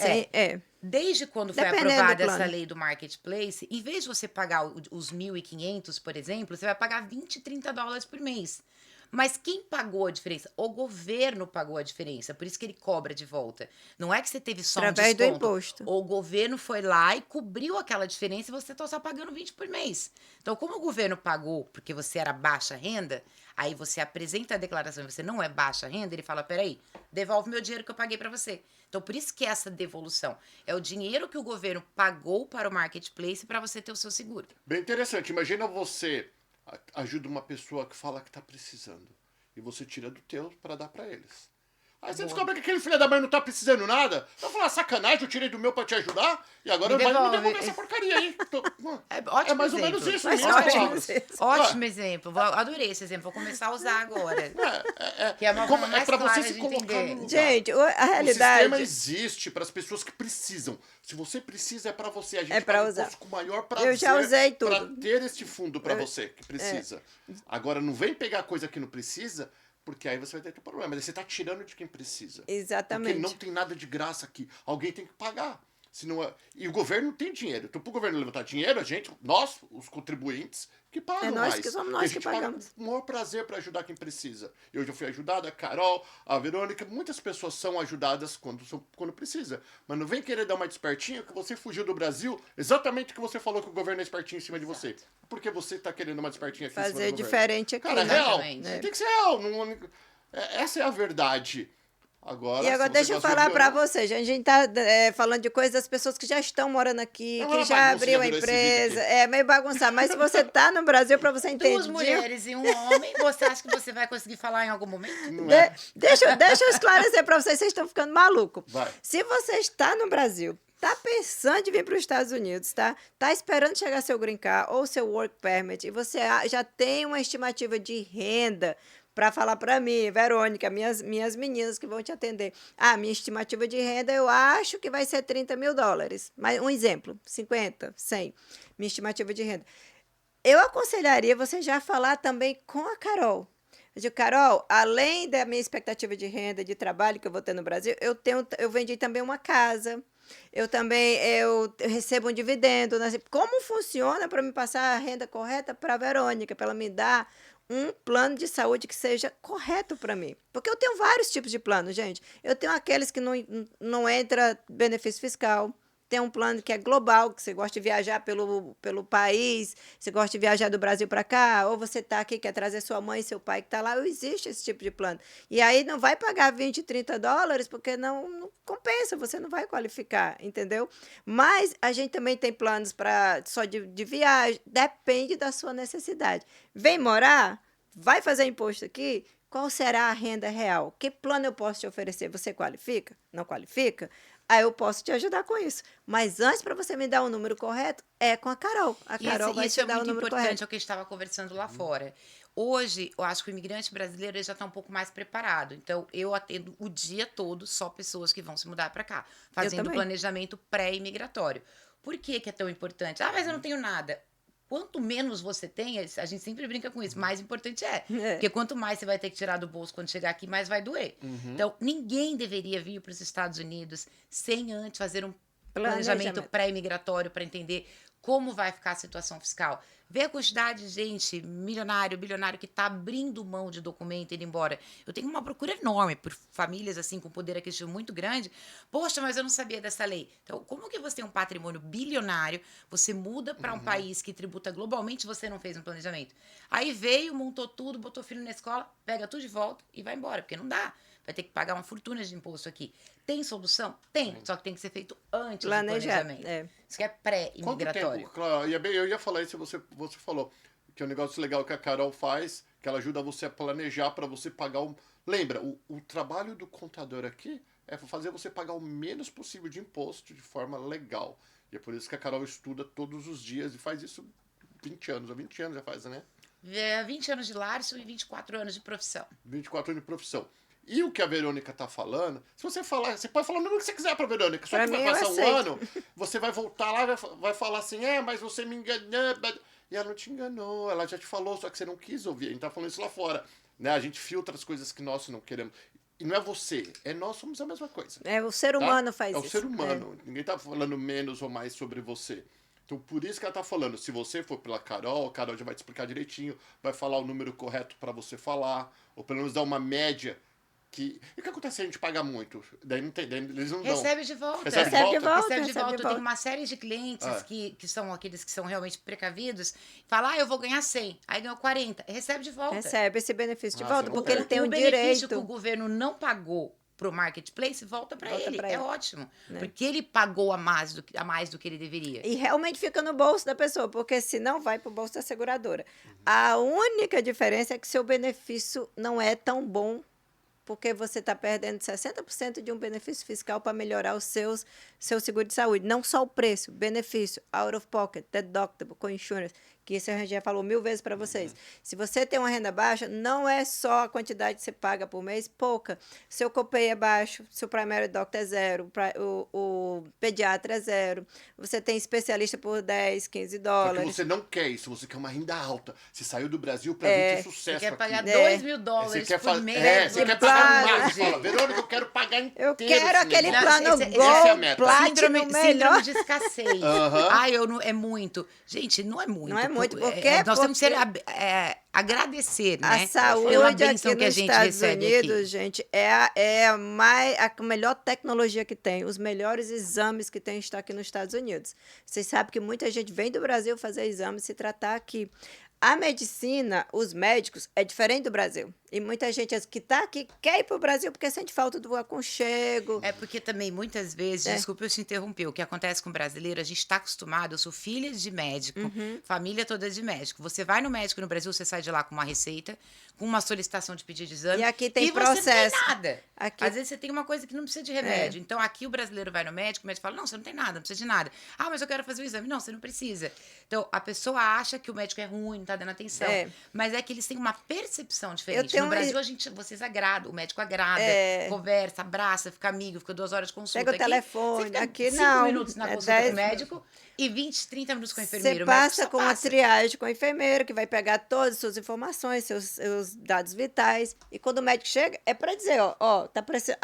Desde quando foi Dependendo do aprovada essa plano. lei do marketplace, em vez de você pagar os 1.500, por exemplo, você vai pagar $20, $30 por mês. Mas quem pagou a diferença? O governo pagou a diferença, por isso que ele cobra de volta. Não é que você teve só Através um do desconto. imposto. O governo foi lá e cobriu aquela diferença e você está só pagando 20 por mês. Então, como o governo pagou porque você era baixa renda, aí você apresenta a declaração e você não é baixa renda, ele fala, peraí, devolve meu dinheiro que eu paguei para você. Então, por isso que é essa devolução. É o dinheiro que o governo pagou para o marketplace para você ter o seu seguro. Bem interessante. Imagina você ajuda uma pessoa que fala que tá precisando. E você tira do teu para dar para eles. Aí você descobre que aquele filho da mãe não tá precisando nada. Eu falo, sacanagem, eu tirei do meu para te ajudar. E agora Me vai me devolve. devolver essa porcaria aí. Ótimo Mais ou exemplo. menos isso. Mas minhas ótimo palavras. exemplo. Ótimo exemplo. Adorei esse exemplo. Vou começar a usar agora. Que é uma Como- forma mais pra clara você se de colocar entender. no lugar. Gente, a O realidade... sistema existe para as pessoas que precisam. Se você precisa, é para você. A gente É pra paga usar. imposto com o maior prazer Eu já usei tudo. para ter este fundo para você que precisa. Agora, não vem pegar coisa que não precisa, porque aí você vai ter problema. Você está tirando de quem precisa. Exatamente. Porque não tem nada de graça aqui. Alguém tem que pagar. Se não é... E o governo tem dinheiro. Então, para o governo levantar dinheiro, nós, os contribuintes, que pagam mais. Somos E a nós que gente paga pagamos. com o maior prazer para ajudar quem precisa. Eu já fui ajudada, a Carol, a Verônica, muitas pessoas são ajudadas quando precisa. Mas não vem querer dar uma despertinha que você fugiu do Brasil exatamente o que você falou que o governo é espertinho em cima de você. Porque você está querendo uma despertinha aqui em cima do Fazer governo. diferente aqui. Cara, é real. Exatamente. Tem que ser real. Essa é a verdade. E Agora, agora deixa eu falar para você, gente. A gente tá falando de coisas das pessoas que já estão morando aqui, É que uma já bagunça, abriu já a virou esse empresa. vídeo aqui. É meio bagunçado. Mas se você tá no Brasil, para você entender. Duas mulheres e um homem, você acha que você vai conseguir falar em algum momento? Não é? Deixa eu esclarecer para vocês estão ficando malucos. Vai. Se você está no Brasil, tá pensando em vir para os Estados Unidos, tá? Tá esperando chegar seu green card ou seu work permit e você já tem uma estimativa de renda para falar para mim, Verônica, minhas meninas que vão te atender. Minha estimativa de renda eu acho que vai ser $30.000. Mas um exemplo, 50, 100. Minha estimativa de renda. Eu aconselharia você já falar também com a Carol. Eu digo, Carol, além da minha expectativa de renda, de trabalho que eu vou ter no Brasil, eu vendi também uma casa. Eu recebo um dividendo. Né? Como funciona para me passar a renda correta para a Verônica, para ela me dar um plano de saúde que seja correto para mim? Porque eu tenho vários tipos de planos, gente. Eu tenho aqueles que não entra benefício fiscal. Tem um plano que é global, que você gosta de viajar pelo país, você gosta de viajar do Brasil para cá, ou você está aqui, quer trazer sua mãe e seu pai que está lá, existe esse tipo de plano. E aí não vai pagar $20, $30, porque não compensa, você não vai qualificar, entendeu? Mas a gente também tem planos só de viagem, depende da sua necessidade. Vem morar? Vai fazer imposto aqui? Qual será a renda real? Que plano eu posso te oferecer? Você qualifica? Não qualifica? Aí eu posso te ajudar com isso. Mas antes, para você me dar o número correto, é com a Carol. A Carol vai te dar o número correto. Isso é muito importante, é o que a gente estava conversando lá fora. Hoje, eu acho que o imigrante brasileiro ele já está um pouco mais preparado. Então, eu atendo o dia todo só pessoas que vão se mudar para cá, fazendo planejamento pré-imigratório. Por que é tão importante? Mas eu não tenho nada. Quanto menos você tem, a gente sempre brinca com isso, mais importante é. Porque quanto mais você vai ter que tirar do bolso quando chegar aqui, mais vai doer. Então, ninguém deveria vir para os Estados Unidos sem antes fazer um planejamento pré-imigratório para entender como vai ficar a situação fiscal. Vê a quantidade de gente, milionário, bilionário, que está abrindo mão de documento e indo embora. Eu tenho uma procura enorme por famílias assim com poder aquisitivo muito grande. Poxa, mas eu não sabia dessa lei. Então, como que você tem um patrimônio bilionário, você muda para um país que tributa globalmente, você não fez um planejamento? Aí veio, montou tudo, botou filho na escola, pega tudo de volta e vai embora, porque não dá. Vai ter que pagar uma fortuna de imposto aqui. Tem solução? Tem. Só que tem que ser feito antes do planejamento. Isso que é pré-imigratório. Eu ia falar isso, você falou que é um negócio legal que a Carol faz, que ela ajuda você a planejar para você pagar o... Lembra, o trabalho do contador aqui é fazer você pagar o menos possível de imposto de forma legal. E é por isso que a Carol estuda todos os dias e faz isso 20 anos. Há 20 anos já faz, né? 20 anos de lar e 24 anos de profissão. 24 anos de profissão. E o que a Verônica tá falando, se você falar, você pode falar o número que você quiser pra Verônica, só que vai passar um ano, você vai voltar lá e vai falar assim, mas você me enganou. E ela não te enganou, ela já te falou, só que você não quis ouvir. A gente tá falando isso lá fora. Né? A gente filtra as coisas que nós não queremos. E não é você, nós somos a mesma coisa. O ser humano faz isso. É o ser humano. Ninguém tá falando menos ou mais sobre você. Então, por isso que ela tá falando. Se você for pela Carol, a Carol já vai te explicar direitinho, vai falar o número correto pra você falar, ou pelo menos dar uma média. E o que acontece se a gente paga muito? Daí não tem, eles não dão. Recebe de volta. Recebe de volta. Eu tenho uma série de clientes que são aqueles que são realmente precavidos. Fala, eu vou ganhar 100. Aí ganhou 40. Recebe de volta. Recebe esse benefício de volta, porque ele tem o um benefício direito. que o governo não pagou pro marketplace volta para ele. É ótimo. Porque ele pagou a mais do que ele deveria. E realmente fica no bolso da pessoa, porque senão vai pro bolso da seguradora. A única diferença é que seu benefício não é tão bom, porque você está perdendo 60% de um benefício fiscal para melhorar o seu seguro de saúde. Não só o preço, benefício, out of pocket, deductible, co-insurance, que isso a gente já falou 1000 vezes para vocês. Se você tem uma renda baixa, não é só a quantidade que você paga por mês, pouca. Seu copay é baixo, seu primary doctor é zero, o pediatra é zero, você tem especialista por 10, 15 Só que dólares. você não quer isso, você quer uma renda alta. Você saiu do Brasil pra vir ter Você sucesso quer pagar aqui. $2.000 Você quer por fazer, mês. você quer por pagar plano. mais. Você fala, Verônica, eu quero pagar inteiro. Eu quero esse aquele negócio. plano Essa é a Gold, meta. Platinum, melhor. Síndrome de escassez. Aham. Ai, é muito. Gente, não é muito. Não é muito, por quê? Nós temos que ser, Porque agradecer, a né? saúde Pela aqui bênção que a nos gente Estados recebe Unidos, aqui. gente, a melhor tecnologia que tem, os melhores exames que tem está aqui nos Estados Unidos. Vocês sabem que muita gente vem do Brasil fazer exame e se tratar aqui. A medicina, os médicos, é diferente do Brasil. E muita gente que está aqui quer ir para o Brasil porque sente falta do aconchego. É porque também, muitas vezes, desculpa eu te interromper, o que acontece com o brasileiro, a gente está acostumado, eu sou filha de médico, família toda de médico. Você vai no médico no Brasil, você sai de lá com uma receita, com uma solicitação de pedido de exame. E aqui tem e você não processo. tem nada. Aqui- Às vezes você tem uma coisa que não precisa de remédio. Então, aqui o brasileiro vai no médico, o médico fala, não, você não tem nada, não precisa de nada. Ah, mas eu quero fazer o exame. Não, você não precisa. Então, a pessoa acha que o médico é ruim, não tá dando atenção. É. Mas é que eles têm uma percepção diferente. tenho No um- Brasil, vocês agradam, o médico agrada, conversa, abraça, fica amigo, fica 2 horas de consulta. Pega o Aqui, telefone, você fica aqui 5 não, minutos na é consulta 10 com o médico e 20, 30 minutos com o enfermeiro. Você O médico passa só com uma passa. triagem com o enfermeiro, que vai pegar todas as suas informações, seus dados vitais. E quando o médico chega, é para dizer, tá parecendo,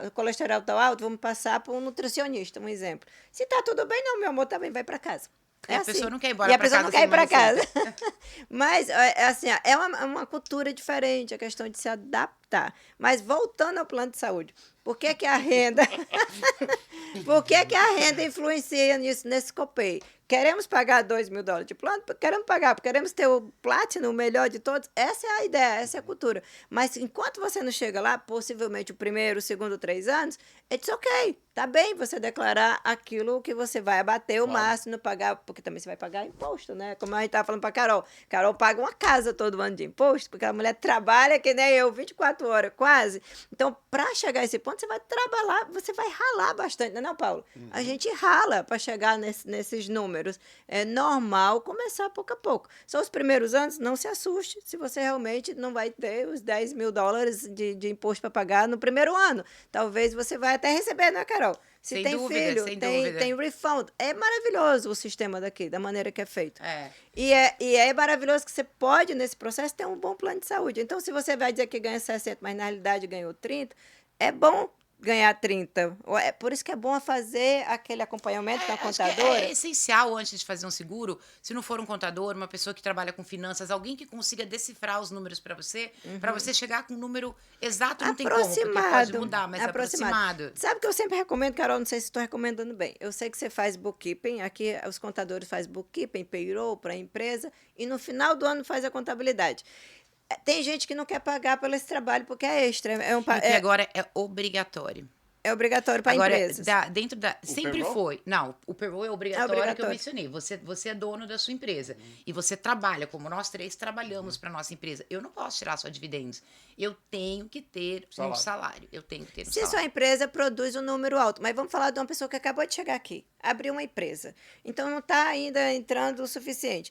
o colesterol tá alto, vamos passar para um nutricionista, um exemplo. Se tá tudo bem, não, meu amor, tá bem, vai para casa. E a pessoa não quer ir embora E a pra pessoa casa não quer sem ir para uma casa. Mas, assim, é uma cultura diferente, a questão de se adaptar. Mas voltando ao plano de saúde, por que que a renda... por que que a renda influencia nesse copay? Queremos pagar $2.000 de plano? Queremos pagar, porque queremos ter o Platinum, o melhor de todos. Essa é a ideia, essa é a cultura. Mas enquanto você não chega lá, possivelmente o primeiro, o segundo, 3 anos, it's ok. Tá bem você declarar aquilo que você vai abater o máximo, pagar, porque também você vai pagar imposto, né? Como a gente estava falando para Carol. Carol paga uma casa todo ano de imposto, porque a mulher trabalha que nem eu, 24 horas quase. Então, para chegar a esse ponto, você vai trabalhar, você vai ralar bastante, não é, Paulo? A gente rala para chegar nesses números. É normal começar pouco a pouco. São os primeiros anos, não se assuste se você realmente não vai ter os $10.000 de imposto para pagar no primeiro ano. Talvez você vai até receber, não é, Carol? Se Sem tem dúvida, filho, sem tem dúvida. refund. É maravilhoso o sistema daqui, da maneira que é feito. É. E é maravilhoso que você pode, nesse processo, ter um bom plano de saúde. Então, se você vai dizer que ganha 60, mas na realidade ganhou 30, é bom ganhar 30. É por isso que é bom fazer aquele acompanhamento da Acho que contadora. é essencial, antes de fazer um seguro, se não for um contador, uma pessoa que trabalha com finanças, alguém que consiga decifrar os números para você chegar com um número exato, não tem como, porque pode mudar, mas aproximado. Sabe que eu sempre recomendo, Carol, não sei se estou recomendando bem. Eu sei que você faz bookkeeping, aqui os contadores fazem bookkeeping, payroll para a empresa, e no final do ano faz a contabilidade. Tem gente que não quer pagar pelo esse trabalho porque é extra. Porque agora é obrigatório. É obrigatório para Agora, empresas. sempre payroll? foi. Não, o payroll é obrigatório, que eu obrigatório. mencionei. Você é dono da sua empresa. E você trabalha, como nós 3 trabalhamos para nossa empresa. Eu não posso tirar só dividendos. Eu tenho que ter um salário. Eu tenho que ter um Se salário. sua empresa produz um número alto, mas vamos falar de uma pessoa que acabou de chegar aqui, abriu uma empresa, então não está ainda entrando o suficiente.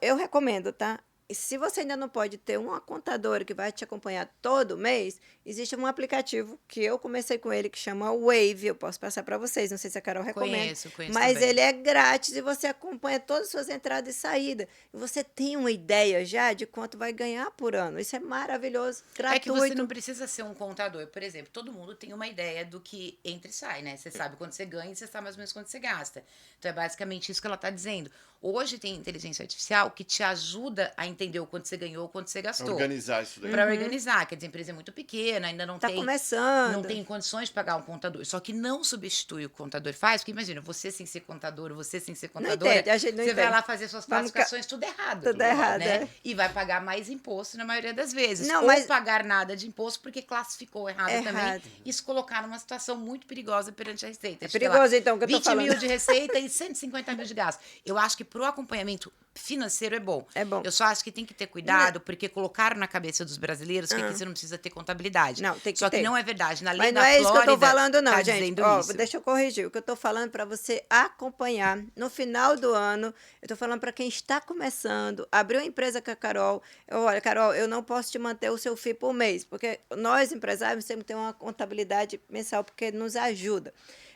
Eu recomendo, tá? Se você ainda não pode ter uma contadora que vai te acompanhar todo mês, existe um aplicativo que eu comecei com ele que chama Wave. Eu posso passar para vocês, não sei se a Carol recomenda. Conheço Mas também. ele é grátis e você acompanha todas as suas entradas e saídas. E você tem uma ideia já de quanto vai ganhar por ano. Isso é maravilhoso, gratuito. É que você não precisa ser um contador. Por exemplo, todo mundo tem uma ideia do que entra e sai, né? Você sabe quando você ganha e você sabe mais ou menos quanto você gasta. Então é basicamente isso que ela está dizendo. Hoje tem inteligência artificial que te ajuda a entender o quanto você ganhou, o quanto você gastou. Organizar isso daí. Para organizar, quer dizer, a empresa é muito pequena, ainda não Tá tem... começando. Não tem condições de pagar um contador. Só que não substitui o que o contador faz, porque imagina, você sem ser contador, você sem ser contadora, entende, a gente não você vai entende. lá fazer suas classificações tudo errado. Tudo errado, né? é. E vai pagar mais imposto na maioria das vezes. Não, Ou mas- pagar nada de imposto porque classificou errado Errado. também. Isso colocar numa situação muito perigosa perante a Receita. É perigoso, então, que eu tô 20 falando. mil de receita e 150 mil de gasto. Eu acho que pro acompanhamento financeiro é bom. É bom. Eu só acho que tem que ter cuidado, porque colocaram na cabeça dos brasileiros que aqui você não precisa ter contabilidade. Não, tem que só ter. que não é verdade. Na lei Mas da não é isso que eu Flórida, tô falando, não, tá gente. dizendo Ó, isso. deixa eu corrigir. O que eu tô falando para você acompanhar no final do ano, eu tô falando para quem está começando, abriu uma empresa com a Carol. Olha, Carol, eu não posso te manter o seu FII por mês, porque nós, empresários, temos que ter uma contabilidade mensal, porque nos ajuda.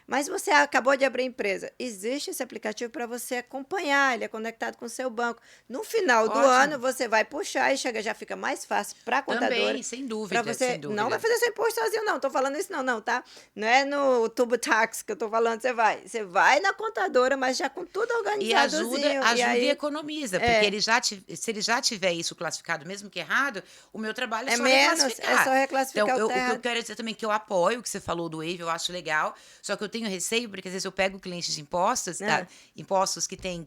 Mas você acabou de abrir a empresa. Existe esse aplicativo para você acompanhar, ele é conectado com o seu banco. No final do Ótimo. ano, você vai puxar e já fica mais fácil para a contadora. Também, sem dúvida, Para você sem dúvida. não vai fazer seu imposto sozinho, não. Tô falando isso não, tá? Não é no TurboTax que eu tô falando, você vai na contadora, mas já com tudo E organizadozinho. ajuda e economiza, porque É. se ele já tiver isso classificado, mesmo que errado, o meu trabalho é, É só menos, reclassificar. é só reclassificar Então, o o que eu terra. quero dizer também é que eu apoio o que você falou do Wave, eu acho legal, só que eu tenho receio, porque às vezes eu pego clientes de impostos, impostos que tem,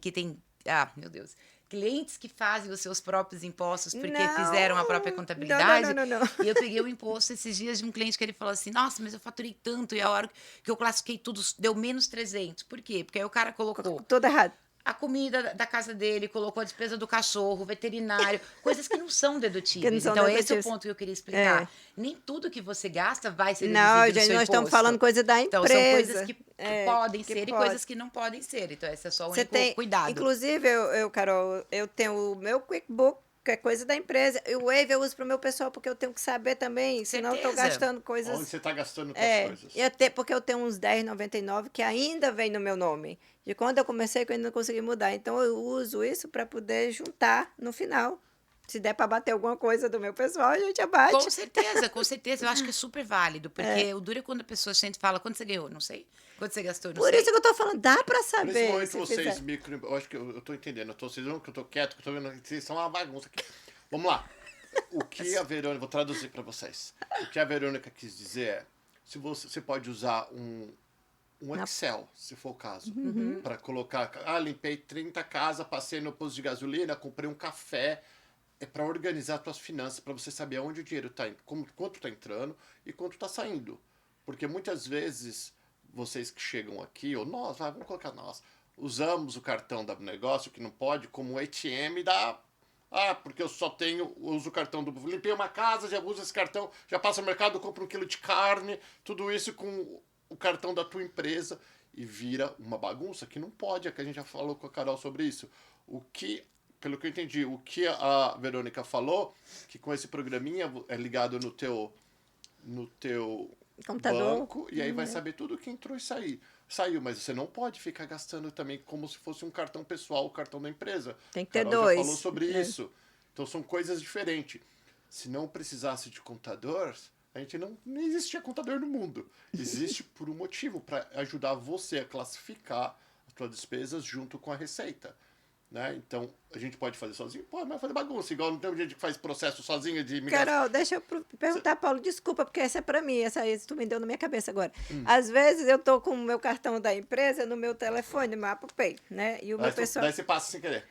meu Deus, clientes que fazem os seus próprios impostos porque Não. fizeram a própria contabilidade. Não. E eu peguei o imposto esses dias de um cliente que ele falou assim, nossa, mas eu faturei tanto, e a hora que eu classifiquei tudo deu menos 300. Por quê? Porque aí o cara colocou Tudo errado. a comida da casa dele, colocou a despesa do cachorro, veterinário, coisas que não são dedutíveis. Que não são Então, esse é o dedutíveis. ponto que eu queria explicar. É. Nem tudo que você gasta vai ser Não, deduzido do gente, seu nós estamos imposto. falando coisa da Então, empresa. são coisas que podem que ser e pode. coisas que não podem ser. Então, esse é só o Você único tem, cuidado. inclusive, Carol, eu tenho o meu QuickBook, que é coisa da empresa. E o Wave eu uso para o meu pessoal, porque eu tenho que saber também, senão eu estou Certeza. gastando coisas. Onde você está gastando com as coisas. Porque eu tenho uns 10,99 que ainda vem no meu nome. De quando eu comecei, que eu ainda não consegui mudar. Então, eu uso isso para poder juntar no final. Se der para bater alguma coisa do meu pessoal, a gente abate. Com certeza, com certeza. Eu acho que é super válido. Porque o duro é quando a pessoa sente e fala, quanto você ganhou? Não sei. Quanto você gastou? Não Por sei. isso que eu tô falando, dá para saber. Principalmente se vocês, fizer. micro... Eu acho que eu tô entendendo. Vocês vendo que eu tô quieto, que eu tô vendo que vocês são uma bagunça aqui. Vamos lá. O que a Verônica... Vou traduzir para vocês. O que a Verônica quis dizer é, se você pode usar um Excel, se for o caso, para colocar... limpei 30 casas, passei no posto de gasolina, comprei um café. É para organizar as suas finanças, para você saber onde o dinheiro está indo, quanto está entrando e quanto está saindo. Porque muitas vezes, vocês que chegam aqui, ou nós, vamos colocar nós, usamos o cartão do negócio, que não pode, como ATM da... porque eu só uso o cartão do... Limpei uma casa, já uso esse cartão, já passo no mercado, compro 1 quilo de carne, tudo isso com o cartão da tua empresa, e vira uma bagunça que não pode, é que a gente já falou com a Carol sobre isso. Pelo que eu entendi, o que a Verônica falou, que com esse programinha é ligado no teu Computador. banco, e aí vai saber tudo que entrou e saiu, mas você não pode ficar gastando também como se fosse um cartão pessoal, o cartão da empresa. Tem que ter Carol dois. já falou sobre isso. Então são coisas diferentes. Se não precisasse de contador, a gente não existia contador no mundo. Existe por um motivo, para ajudar você a classificar as suas despesas junto com a receita. Né? Então, a gente pode fazer sozinho? Pode, mas fazer bagunça. Igual não tem gente que faz processo sozinha de imigração. Carol, deixa eu perguntar, Paulo, desculpa, porque essa é para mim, essa tu me deu na minha cabeça agora. Às vezes eu tô com o meu cartão da empresa no meu telefone, no meu Apple Pay, né? E o meu pessoal... Daí você passa sem querer.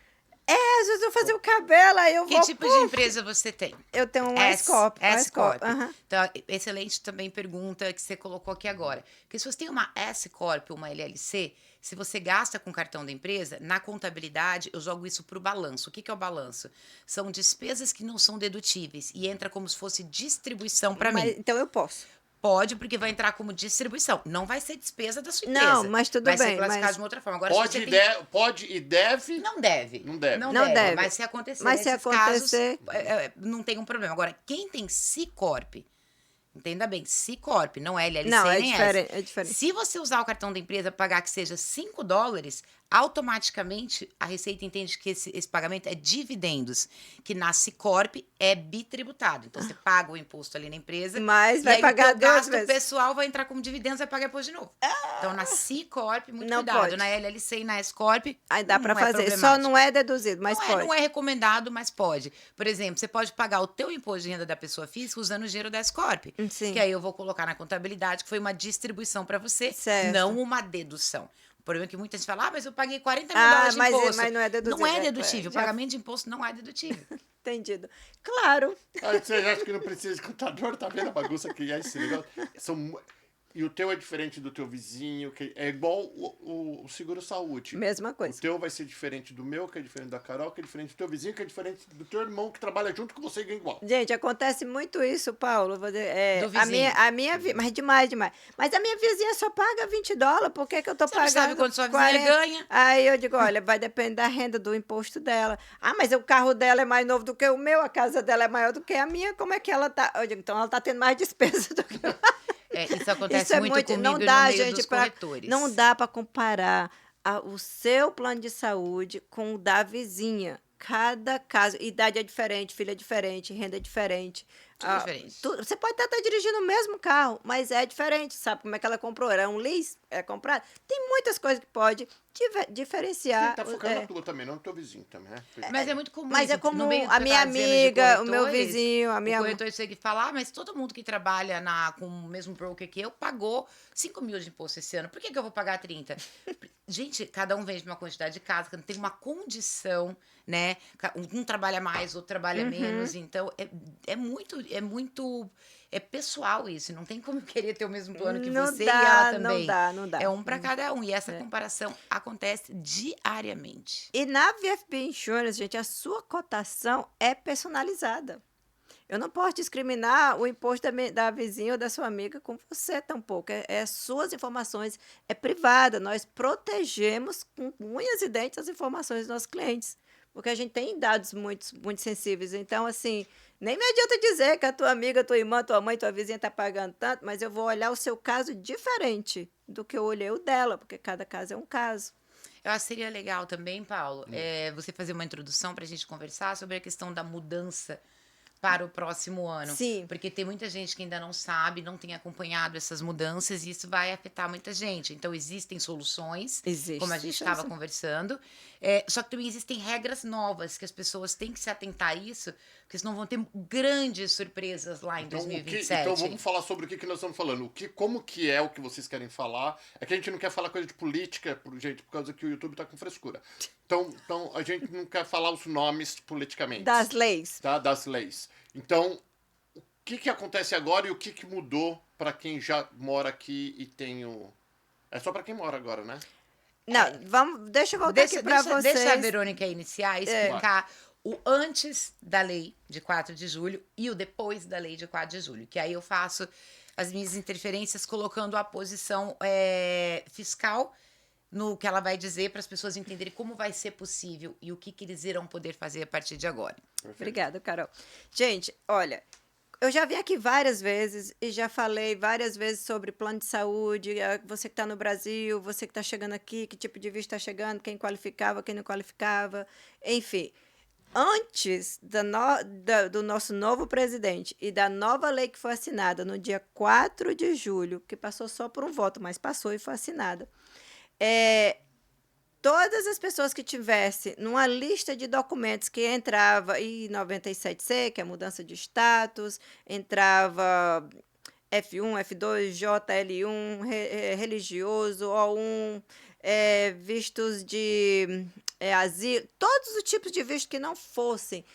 Às vezes eu fazer o cabelo, aí eu Que vou... tipo de empresa você tem? Eu tenho um S-Corp. S-Corp. Aham. Então, excelente também pergunta que você colocou aqui agora. Porque se você tem uma S-Corp, uma LLC, se você gasta com cartão da empresa, na contabilidade eu jogo isso para o balanço. O que é o balanço? São despesas que não são dedutíveis e entra como se fosse distribuição para mim. Então eu posso. Pode, porque vai entrar como distribuição. Não vai ser despesa da sua empresa. Não, mas tudo vai bem, ser classificado mas- de uma outra forma. Agora, Pode, se você pode e deve. não deve. Não deve. Não deve. Mas se acontecer, Mas se nesses acontecer- casos, não tem um problema. Agora, quem tem C-Corp, entenda bem, C-Corp, não é LLC Não, é nem diferente, S. é diferente. Se você usar o cartão da empresa pagar que seja $5, automaticamente a Receita entende que esse pagamento é dividendos, que na C-Corp é bitributado. Então, você paga o imposto ali na empresa, Mas e vai aí pagar o teu duas gasto vezes. pessoal vai entrar como dividendos e vai pagar depois de novo. Então, na C-Corp, muito Não cuidado. pode. Na LLC e na S-Corp, Aí dá para não é fazer. Só problemático. não é deduzido, mas pode. Não é recomendado, mas pode. Por exemplo, você pode pagar o teu imposto de renda da pessoa física usando o dinheiro da S-Corp. Sim. Que aí eu vou colocar na contabilidade que foi uma distribuição para você, Certo. não uma dedução. O problema é que muita gente fala, mas eu paguei 40 mil Ah, dólares de mas- imposto. mas não é dedutível, Não é é, dedutível. já- Pagamento de imposto não é dedutível. Entendido. Claro. Aí você acha que não precisa de contador, tá vendo a bagunça que é esse negócio? E o teu é diferente do teu vizinho, que é igual o seguro-saúde. Mesma O coisa. teu vai ser diferente do meu, que é diferente da Carol, que é diferente do teu vizinho, que é diferente do teu irmão, que trabalha junto com você e ganha igual. Gente, acontece muito isso, Paulo. Do A vizinho. mas demais, demais. Mas a minha vizinha só paga $20. Por que que eu tô Você não pagando sabe quanto sua vizinha 40? ganha? Aí eu digo, olha, vai depender da renda, do imposto dela. Ah, mas o carro dela é mais novo do que o meu, a casa dela é maior do que a minha. Como é que ela tá? Eu digo, então ela tá tendo mais despesa do que eu. Isso acontece Isso é muito muito. comigo Não e no dá, meio gente, dos corretores. não dá para comparar o seu plano de saúde com o da vizinha. Cada caso, idade é diferente, filho é diferente, renda é diferente. Tudo diferente. Você pode até estar dirigindo o mesmo carro, mas é diferente. Sabe como é que ela comprou? Era um lease? É comprado? Tem muitas coisas que pode diferenciar. Sim, tá focando na tua também, não no teu vizinho também, né? Mas é muito comum Mas isso. é comum, No meio do a que eu minha tava dizendo de amiga, o meu corretores, vizinho, a minha... O corretor chega e fala, mas todo mundo que trabalha com o mesmo broker que eu pagou 5 mil de imposto esse ano. Por que eu vou pagar 30? Gente, cada um vende uma quantidade de casa, cada um tem uma condição, né? Um trabalha mais, outro trabalha menos. Então, é muito pessoal isso. Não tem como querer ter o mesmo plano que Não você dá, e ela não também. dá, não dá. É um para cada um. E essa comparação acontece diariamente. E na VFB Insurance, gente, a sua cotação é personalizada. Eu não posso discriminar o imposto da vizinha ou da sua amiga com você tampouco. Suas informações, é privada. Nós protegemos com unhas e dentes as informações dos nossos clientes. Porque a gente tem dados muito, muito sensíveis. Então, assim, nem me adianta dizer que a tua amiga, tua irmã, tua mãe, tua vizinha está pagando tanto, mas eu vou olhar o seu caso diferente do que eu olhei o dela, porque cada caso é um caso. Eu acho que seria legal também, Paulo, você fazer uma introdução para a gente conversar sobre a questão da mudança para o próximo ano. Sim. Porque tem muita gente que ainda não sabe, não tem acompanhado essas mudanças e isso vai afetar muita gente. Então, existem soluções, como a gente estava conversando. Só que também existem regras novas que as pessoas têm que se atentar a isso, porque senão vão ter grandes surpresas lá em 2027. Então, vamos falar sobre o que nós estamos falando. Como que é o que vocês querem falar? É que a gente não quer falar coisa de política, gente, por causa que o YouTube está com frescura. Então, a gente não quer falar os nomes politicamente. Das leis. Tá? Das leis. Então, o que acontece agora e o que mudou para quem já mora aqui e tem o... É só para quem mora agora, né? Não, deixa eu voltar aqui para vocês. Deixa a Verônica iniciar e explicar o antes da lei de 4 de julho e o depois da lei de 4 de julho. Que aí eu faço as minhas interferências colocando a posição fiscal no que ela vai dizer para as pessoas entenderem como vai ser possível e o que eles irão poder fazer a partir de agora. Perfeito. Obrigada, Carol. Gente, olha, eu já vim aqui várias vezes e já falei várias vezes sobre plano de saúde, você que está no Brasil, você que está chegando aqui, que tipo de visto está chegando, quem qualificava, quem não qualificava, enfim. Antes do nosso novo presidente e da nova lei que foi assinada no dia 4 de julho, que passou só por um voto, mas passou e foi assinada, todas as pessoas que tivessem numa lista de documentos que entrava em 97C, que é a mudança de status, entrava F1, F2, JL1, religioso, O1, vistos de asilo, todos os tipos de vistos que não fossem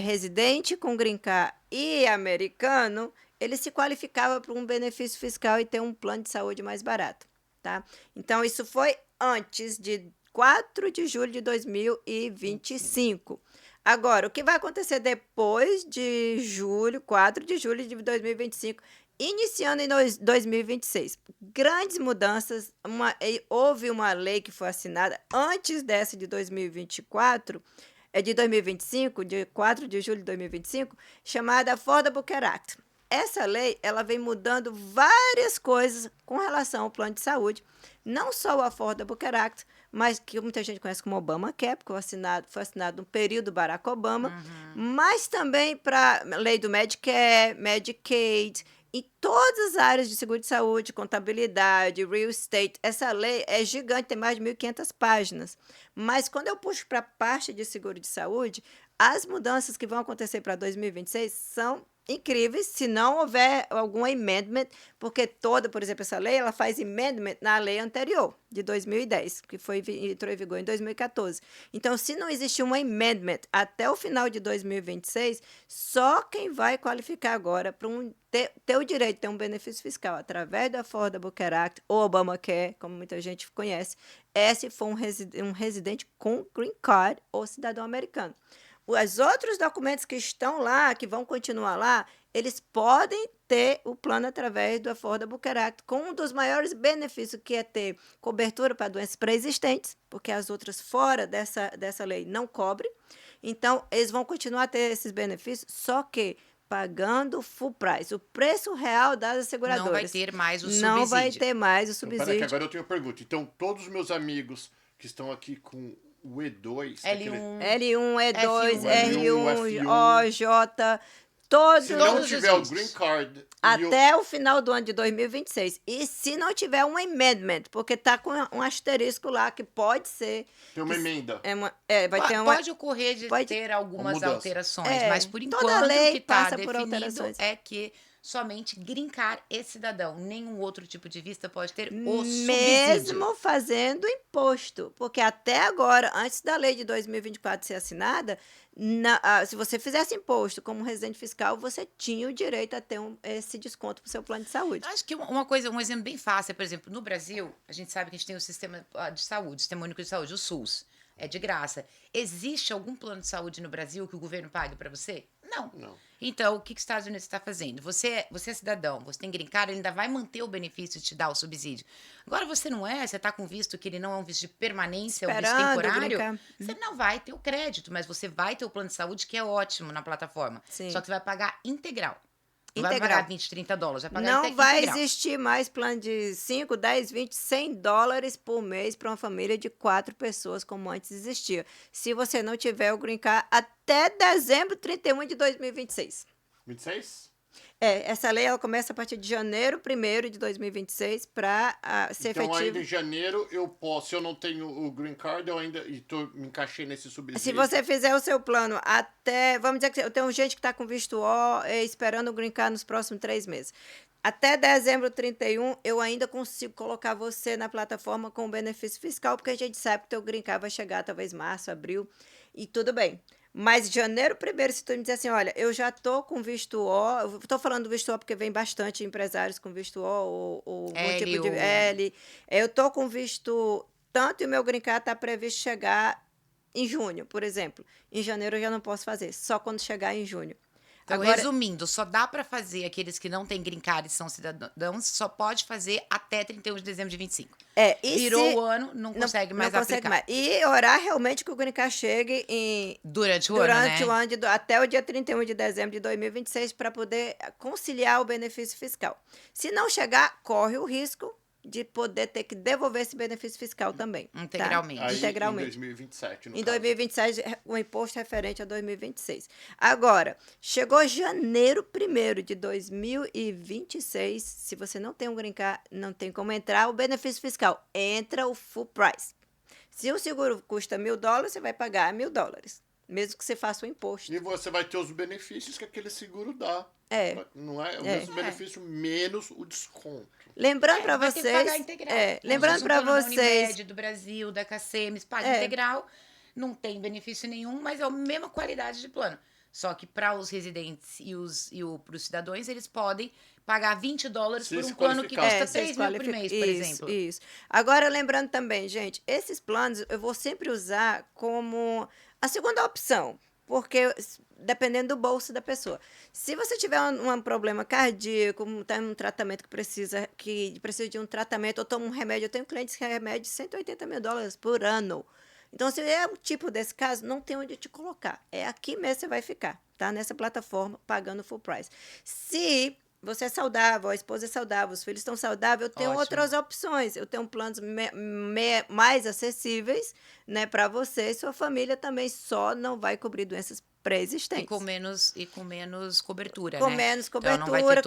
residente com green card e americano, ele se qualificava para um benefício fiscal e ter um plano de saúde mais barato. Tá? Então, isso foi antes de 4 de julho de 2025. Agora, o que vai acontecer depois de julho, 4 de julho de 2025, iniciando em 2026? Grandes mudanças. Houve uma lei que foi assinada antes dessa de 2024, de 2025, de 4 de julho de 2025, chamada Affordable Care Act. Essa lei ela vem mudando várias coisas com relação ao plano de saúde, não só o Affordable Care Act, mas que muita gente conhece como Obamacare, porque foi assinado no período Barack Obama, mas também para a lei do Medicare, Medicaid, em todas as áreas de seguro de saúde, contabilidade, real estate. Essa lei é gigante, tem mais de 1.500 páginas. Mas quando eu puxo para a parte de seguro de saúde, as mudanças que vão acontecer para 2026 são incríveis se não houver algum amendment, porque toda, por exemplo, essa lei, ela faz amendment na lei anterior, de 2010, que entrou em vigor em 2014. Então, se não existir um amendment até o final de 2026, só quem vai qualificar agora para ter o direito de ter um benefício fiscal através do Affordable Care Act ou Obamacare, como muita gente conhece, é se for um residente com green card ou cidadão americano. Os outros documentos que estão lá, que vão continuar lá, eles podem ter o plano através do Affordable Care Act, com um dos maiores benefícios, que é ter cobertura para doenças pré-existentes, porque as outras fora dessa lei não cobrem. Então, eles vão continuar a ter esses benefícios, só que pagando full price, o preço real das asseguradoras. Não vai ter mais o subsídio. Não vai ter mais o Então, subsídio. pera que agora eu tenho uma pergunta. Então, todos os meus amigos que estão aqui com o E2... L1, L1, E2, F1, R1, OJ, todos Se não Todos tiver os o green card... até o final do ano de 2026. E se não tiver um amendment, porque está com um asterisco lá que pode ser... Tem uma emenda. Vai ter uma... Pode ocorrer de pode- ter algumas mudança. alterações, mas por toda enquanto lei o que está passa por definido alterações. é que somente green card e cidadão, nenhum outro tipo de vista pode ter o subsídio. Mesmo fazendo imposto. Porque até agora, antes da lei de 2024 ser assinada, se você fizesse imposto como residente fiscal, você tinha o direito a ter esse desconto para o seu plano de saúde. Acho que um exemplo bem fácil é, por exemplo, no Brasil, a gente sabe que a gente tem o sistema de saúde, o Sistema Único de Saúde, o SUS. É de graça. Existe algum plano de saúde no Brasil que o governo pague para você? Não. Então, o que os Estados Unidos está fazendo? Você é cidadão, você tem green card, ele ainda vai manter o benefício de te dar o subsídio. Agora, você não é, você está com visto que ele não é um visto de permanência, é um visto Esperando temporário, green card. você não vai ter o crédito, mas você vai ter o plano de saúde, que é ótimo na plataforma. Sim. Só que você vai pagar integral. Não Integral. vai pagar 20, 30 dólares, vai pagar Não vai integral. existir mais plano de 5, 10, 20, 100 dólares por mês para uma família de 4 pessoas, como antes existia. Se você não tiver o green card até dezembro 31 de 2026. 26? Essa lei ela começa a partir de janeiro 1º de 2026 para ser Então, ainda efetivo. em janeiro, eu posso... Se eu não tenho o green card, eu ainda me encaixei nesse subsídio. Se você fizer o seu plano até... Vamos dizer que eu tenho gente que está com visto O esperando o green card nos próximos 3 meses. Até dezembro 31, eu ainda consigo colocar você na plataforma com benefício fiscal, porque a gente sabe que o teu green card vai chegar talvez março, abril, e tudo bem. Mas janeiro 1º, se tu me dizer assim, olha, eu já tô com visto O, eu tô falando do visto O porque vem bastante empresários com visto O, ou algum tipo de L. Eu tô com visto tanto e o meu green card tá previsto chegar em junho, por exemplo. Em janeiro eu já não posso fazer, só quando chegar em junho. Então, Agora, resumindo, só dá para fazer aqueles que não têm green card e são cidadãos, só pode fazer até 31 de dezembro de 25. e Virou se o ano, não consegue mais aplicar. mais. E orar realmente que o green card chegue Durante o ano, né? o ano, até o dia 31 de dezembro de 2026, para poder conciliar o benefício fiscal. Se não chegar, corre o risco de poder ter que devolver esse benefício fiscal também. Integralmente. Tá? Aí, Integralmente. em 2027, no Em caso. 2027, o imposto referente a 2026. Agora, chegou janeiro 1º de 2026, se você não tem um green card, não tem como entrar, o benefício fiscal entra o full price. Se o seguro custa $1.000, você vai pagar $1.000, mesmo que você faça o imposto. E você vai ter os benefícios que aquele seguro dá. Não é? O É. mesmo benefício menos o desconto. Lembrando para vai ter que pagar vocês, integral. lembrando para Um plano da vocês, Unimed, do Brasil, da KCM, paga integral, não tem benefício nenhum, mas é a mesma qualidade de plano. Só que para os residentes e para os cidadãos, eles podem pagar $20 por um plano que custa $3.000 por mês, por exemplo. Isso. Agora, lembrando também, gente, esses planos eu vou sempre usar como a segunda opção, porque dependendo do bolso da pessoa. Se você tiver um problema cardíaco, está em um tratamento que precisa de um tratamento, ou toma um remédio, eu tenho clientes que remédio de $180.000 por ano. Então, se é um tipo desse caso, não tem onde te colocar. É aqui mesmo que você vai ficar, tá? Nessa plataforma, pagando full price. Se você é saudável, a esposa é saudável, os filhos estão saudáveis, eu tenho Ótimo. outras opções. Eu tenho planos mais acessíveis, né, para você e sua família também. Só não vai cobrir doenças pré-existentes. E com menos cobertura, Com né? menos Então, cobertura,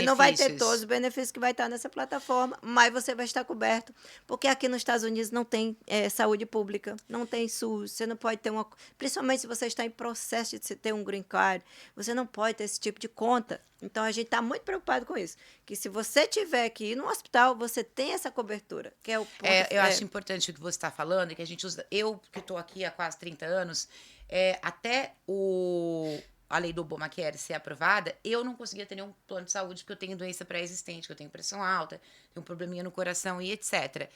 não vai ter benefícios. todos os benefícios que vai estar nessa plataforma, mas você vai estar coberto. Porque aqui nos Estados Unidos não tem saúde pública, não tem SUS, você não pode ter uma. Principalmente se você está em processo de ter um green card, você não pode ter esse tipo de conta. Então a gente está muito preocupado com isso. Que se você tiver que ir no hospital, você tem essa cobertura, que é o ponto. Eu acho importante o que você está falando, que a gente usa. Eu, que estou aqui há quase 30 anos, até a lei do Obamacare ser aprovada, eu não conseguia ter nenhum plano de saúde, porque eu tenho doença pré-existente, que eu tenho pressão alta, tenho um probleminha no coração e etc.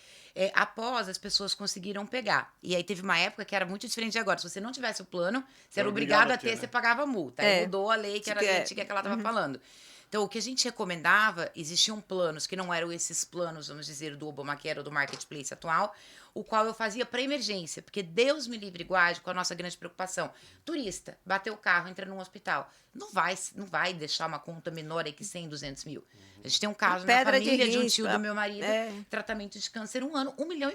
Após, as pessoas conseguiram pegar. E aí teve uma época que era muito diferente de agora. Se você não tivesse o plano, você era obrigado a ter, né? você pagava multa. Aí mudou a lei, que era a lei antiga que ela estava falando. Então, o que a gente recomendava, existiam planos que não eram esses planos, vamos dizer, do Obamacare ou do Marketplace atual, o qual eu fazia para emergência, porque Deus me livre e guarde com a nossa grande preocupação. Turista, bateu o carro, entra num hospital, não vai deixar uma conta menor aí que 100, 200 mil. A gente tem um caso na família de um tio do meu marido, tratamento de câncer 1 ano, 1,5 milhão.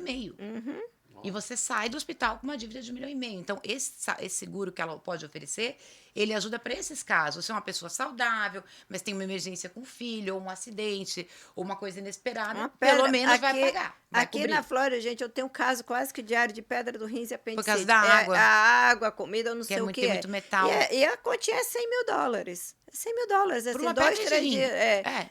E você sai do hospital com uma dívida de 1,5 milhão. Então, esse seguro que ela pode oferecer, ele ajuda para esses casos. Você é uma pessoa saudável, mas tem uma emergência com o filho, ou um acidente, ou uma coisa inesperada, pelo menos vai pagar. Vai aqui cobrir. na Flórida, gente, eu tenho um caso quase que diário de pedra do rins e apendicite. Por causa da água. A água, a comida, eu não sei o que Tem é. muito metal. E a quantia é $100 mil. $100 mil, Por assim, uma 2, pedra de 3 rim. dias.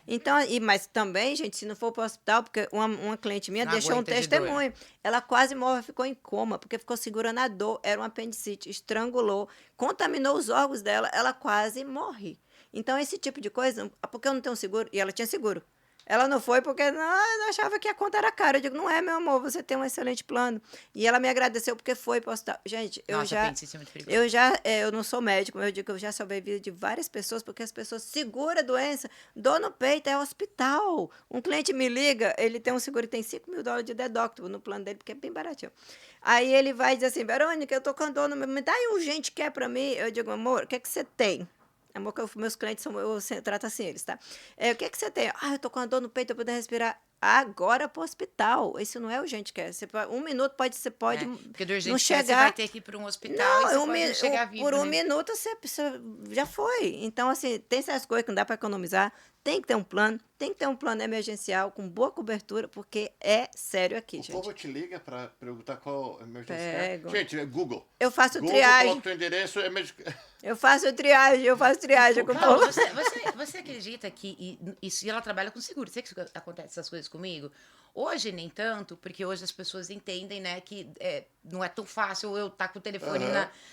Então, mas também, gente, se não for para o hospital, porque uma cliente minha Não deixou um aguenta de testemunho. Ela quase morreu, ficou em coma, porque ficou segurando a dor. Era um apendicite, estrangulou, contaminou os órgãos dela, ela quase morre. Então, esse tipo de coisa, porque eu não tenho seguro, e ela tinha seguro. Ela não foi porque não achava que a conta era cara. Eu digo, não é, meu amor, você tem um excelente plano. E ela me agradeceu porque foi para o hospital. Gente, apendicite é muito perigoso. eu não sou médico, mas eu digo que eu já salvei a vida de várias pessoas, porque as pessoas seguram a doença, dor no peito, é hospital. Um cliente me liga, ele tem um seguro, tem $5 mil de deductible no plano dele, porque é bem baratinho. Aí ele vai dizer assim, Verônica, eu tô com dor no meu... Me dá aí um gente que é para mim. Eu digo, amor, o que é que você tem? Amor, que meus clientes eu trato assim eles, tá? O que é que você tem? Eu tô com uma dor no peito, eu poder respirar. Agora pro hospital. Isso não é urgente, que é. Um minuto você pode porque do urgente não chegar. Você vai ter que ir para um hospital e você pode não chegar vivo, por um né? minuto você já foi. Então, assim, tem essas coisas que não dá para economizar. Tem que ter um plano. Tem que ter um plano emergencial com boa cobertura, porque é sério aqui, gente. O povo te liga para perguntar qual emergência Pego. é. Gente, é Google. Eu faço Google, triagem. coloca o teu endereço, Eu faço triagem com o Paulo, povo. você acredita que isso, e ela trabalha com seguro, você que acontece essas coisas comigo? Hoje nem tanto, porque hoje as pessoas entendem, né, que não é tão fácil eu estar com o telefone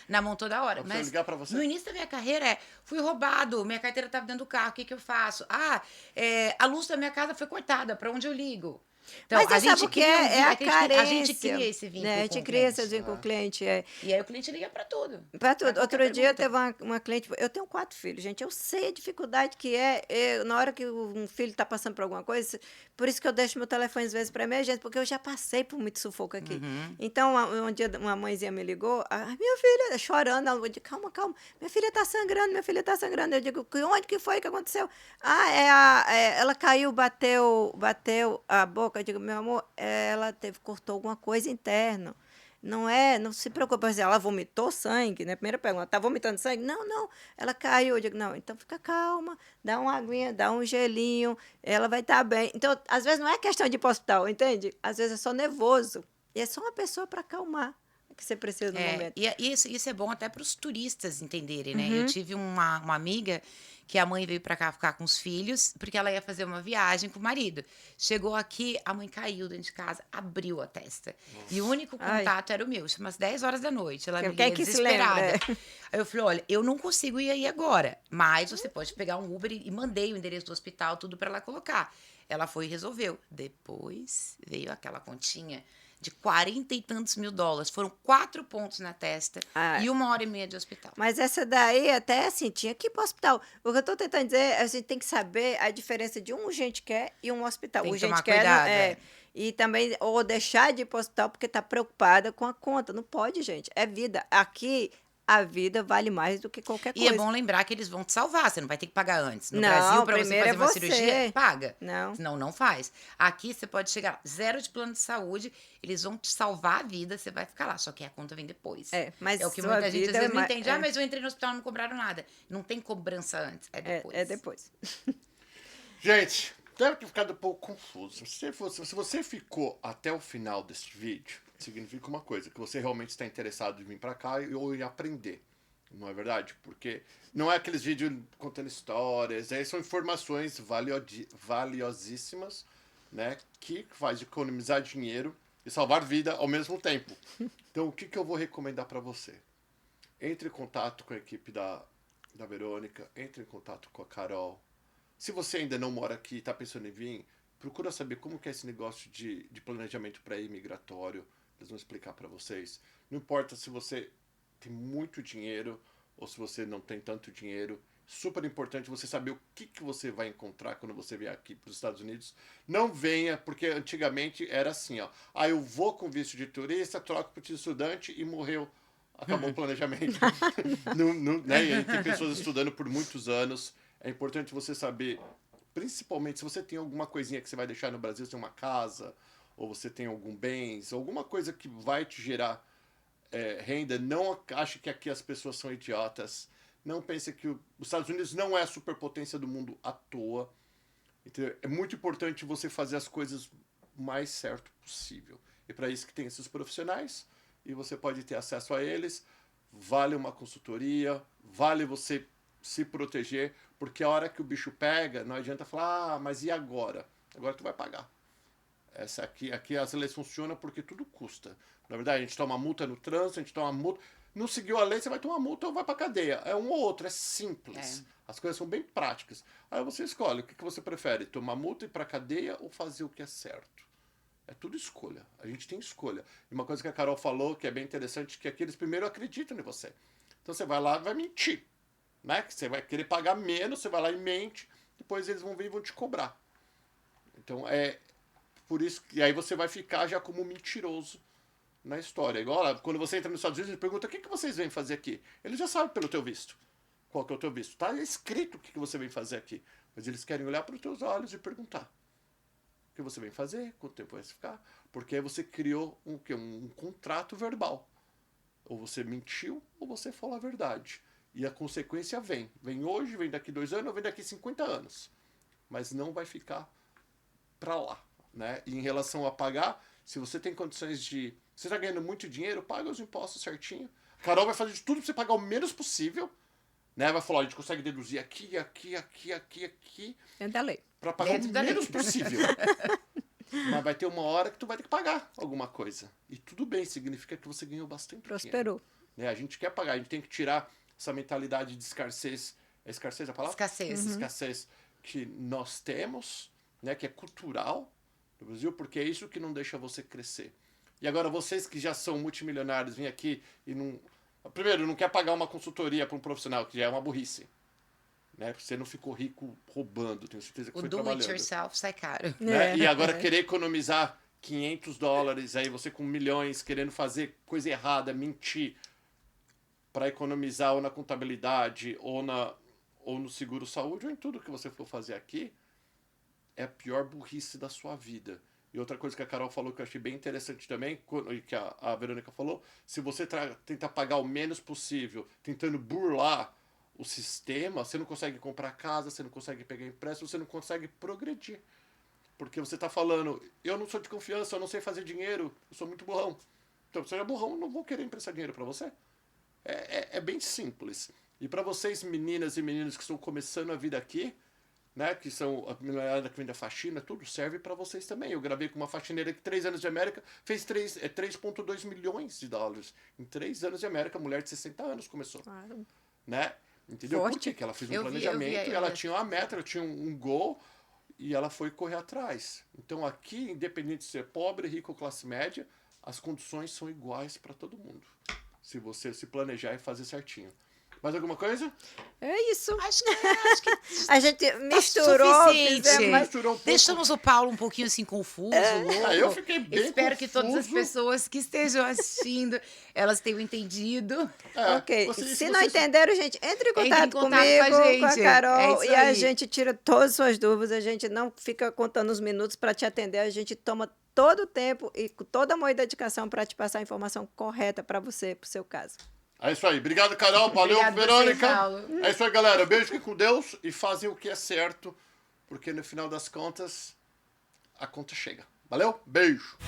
na mão toda hora. Mas ligar pra você? No início da minha carreira fui roubado, minha carteira estava dentro do carro, o que eu faço? A luz da minha casa foi cortada, para onde eu ligo? Então, Mas você sabe o que é a carência. A gente cria esse vínculo A gente cria esse vínculo com o cliente. E aí o cliente liga para tudo. Para tudo. Outro dia pergunta. teve uma cliente. Eu tenho 4 filhos, gente. Eu sei a dificuldade que é na hora que um filho está passando por alguma coisa. Por isso que eu deixo meu telefone às vezes para emergência, porque eu já passei por muito sufoco aqui. Então, um dia uma mãezinha me ligou, minha filha chorando, ela disse, calma, minha filha está sangrando. Eu digo, onde que foi que aconteceu? Ela caiu, bateu a boca. Eu digo, meu amor, ela cortou alguma coisa interna. Não se preocupe. Ela vomitou sangue, né? Primeira pergunta, tá vomitando sangue? Não, ela caiu. Eu digo, não, então fica calma, dá uma aguinha, dá um gelinho, ela vai estar bem. Então, às vezes não é questão de ir para o hospital, entende? Às vezes é só nervoso. E é só uma pessoa para acalmar que você precisa no momento. E isso é bom até para os turistas entenderem, né? Eu tive uma amiga que a mãe veio para cá ficar com os filhos, porque ela ia fazer uma viagem com o marido. Chegou aqui, a mãe caiu dentro de casa, abriu a testa. E o único contato era o meu, umas 10 horas da noite. Ela me liga desesperada. Aí eu falei, olha, eu não consigo ir aí agora, mas você pode pegar um Uber e mandei o endereço do hospital, tudo para ela colocar. Ela foi e resolveu. Depois veio aquela continha de 40 e tantos mil dólares. Foram 4 pontos na testa e 1h30 de hospital. Mas essa daí, até assim, tinha que ir para o hospital. O que eu estou tentando dizer, a gente tem que saber a diferença de um urgente care e um hospital. Tem O que tomar urgente care cuidado, e também, ou deixar de ir para o hospital porque está preocupada com a conta. Não pode, gente. É vida. Aqui, a vida vale mais do que qualquer E coisa. é bom lembrar que eles vão te salvar, você não vai ter que pagar antes. No Não, Brasil, para você primeiro fazer é uma você. cirurgia, paga. Não. Senão, não faz. Aqui, você pode chegar zero de plano de saúde, eles vão te salvar a vida, você vai ficar lá, só que a conta vem depois. Mas É o que sua muita gente às vida vezes não é entende. Ah, mas eu entrei no hospital e não cobraram nada. Não tem cobrança antes, é depois. é depois. Gente, deve ter ficado um pouco confuso. Se você ficou até o final desse vídeo, significa uma coisa, que você realmente está interessado em vir para cá ou em aprender. Não é verdade? Porque não é aqueles vídeos contando histórias, aí são informações valiosíssimas, né? Que faz economizar dinheiro e salvar vida ao mesmo tempo. Então, o que eu vou recomendar para você? Entre em contato com a equipe da Verônica, entre em contato com a Carol. Se você ainda não mora aqui e está pensando em vir, procura saber como que é esse negócio de planejamento pré-imigratório. Eles vão explicar para vocês. Não importa se você tem muito dinheiro ou se você não tem tanto dinheiro. Super importante você saber o que você vai encontrar quando você vier aqui para os Estados Unidos. Não venha, porque antigamente era assim, ó. Ah, eu vou com visto de turista, troco para de estudante e morreu. Acabou o planejamento. Né? E aí tem pessoas estudando por muitos anos. É importante você saber, principalmente se você tem alguma coisinha que você vai deixar no Brasil, se tem uma casa, ou você tem algum bens, alguma coisa que vai te gerar renda. Não ache que aqui as pessoas são idiotas. Não pense que os Estados Unidos não é a superpotência do mundo à toa. Então, é muito importante você fazer as coisas o mais certo possível. E para isso que tem esses profissionais, e você pode ter acesso a eles. Vale uma consultoria, vale você se proteger, porque a hora que o bicho pega, não adianta falar, mas e agora? Agora tu vai pagar. Aqui as leis funcionam porque tudo custa. Na verdade, a gente toma multa no trânsito, a gente toma multa. Não seguiu a lei, você vai tomar multa ou vai pra cadeia. É um ou outro, é simples. As coisas são bem práticas. Aí você escolhe o que você prefere, tomar multa e ir pra cadeia ou fazer o que é certo. É tudo escolha. A gente tem escolha. E uma coisa que a Carol falou, que é bem interessante, que é que eles primeiro acreditam em você. Então você vai lá e vai mentir. Né? Que você vai querer pagar menos, você vai lá e mente, depois eles vão vir e vão te cobrar. Então é por isso que aí você vai ficar já como mentiroso na história. Igual quando você entra nos Estados Unidos e pergunta o que vocês vêm fazer aqui. Eles já sabem pelo teu visto. Qual que é o teu visto? Tá escrito o que você vem fazer aqui. Mas eles querem olhar para os teus olhos e perguntar. O que você vem fazer? Quanto tempo vai ficar? Porque aí você criou um contrato verbal. Ou você mentiu ou você falou a verdade. E a consequência vem. Vem hoje, vem daqui 2 anos, ou vem daqui 50 anos. Mas não vai ficar para lá. Né? E em relação a pagar, se você tem condições de... Você está ganhando muito dinheiro, paga os impostos certinho. A Carol vai fazer de tudo para você pagar o menos possível. Né? Vai falar, a gente consegue deduzir aqui, aqui, aqui, aqui, aqui. Dentro da lei. Para pagar o menos possível. Mas vai ter uma hora que tu vai ter que pagar alguma coisa. E tudo bem, significa que você ganhou bastante Prosperou. dinheiro. Né? A gente quer pagar, a gente tem que tirar essa mentalidade de escassez. É escassez a palavra? Escassez. Escassez que nós temos, né? Que é cultural no Brasil, porque é isso que não deixa você crescer. E agora vocês que já são multimilionários, vêm aqui e não... Primeiro, não quer pagar uma consultoria para um profissional, que já é uma burrice. Né? Você não ficou rico roubando, tenho certeza que foi trabalhando. O do it yourself sai caro. Né? E agora querer economizar $500, aí você com milhões, querendo fazer coisa errada, mentir, para economizar ou na contabilidade, ou no seguro-saúde, ou em tudo que você for fazer aqui, é a pior burrice da sua vida. E outra coisa que a Carol falou que eu achei bem interessante também, e que a Verônica falou, se você tentar pagar o menos possível, tentando burlar o sistema, você não consegue comprar casa, você não consegue pegar empréstimo, você não consegue progredir. Porque você está falando, eu não sou de confiança, eu não sei fazer dinheiro, eu sou muito burrão. Então, se você é burrão, eu não vou querer emprestar dinheiro para você. É bem simples. E para vocês, meninas e meninos que estão começando a vida aqui, né, que são a mulherada que vem da faxina, tudo serve para vocês também. Eu gravei com uma faxineira que 3 anos de América fez 3,2 milhões de dólares. Em 3 anos de América, mulher de 60 anos começou. Claro. Né? Entendeu? Forte. Por quê? Porque ela fez um Eu planejamento, vi. ela tinha uma meta, ela tinha um goal e ela foi correr atrás. Então aqui, independente de ser pobre, rico ou classe média, as condições são iguais para todo mundo. Se você se planejar e fazer certinho. Mais alguma coisa? É isso. Acho que A gente misturou, suficiente. fizemos Misturou um pouco. deixamos o Paulo um pouquinho assim confuso, louco. Eu fiquei bem Espero que todas as confuso. pessoas que estejam assistindo, elas tenham entendido. Ok. Vocês- Se não vocês- entenderam, gente, entre em Entre em contato contato comigo, com a gente. com a Carol, É isso e a aí. gente tira todas as suas dúvidas. A gente não fica contando os minutos para te atender. A gente toma todo o tempo e com toda amor e dedicação para te passar a informação correta para você, para o seu caso. É isso aí. Obrigado, Carol. Valeu, Obrigado você, Verônica. Paulo. É isso aí, galera. Beijo, fiquem com Deus e fazem o que é certo, porque no final das contas, a conta chega. Valeu? Beijo.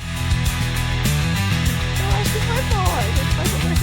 Eu acho que foi bom. A gente passou por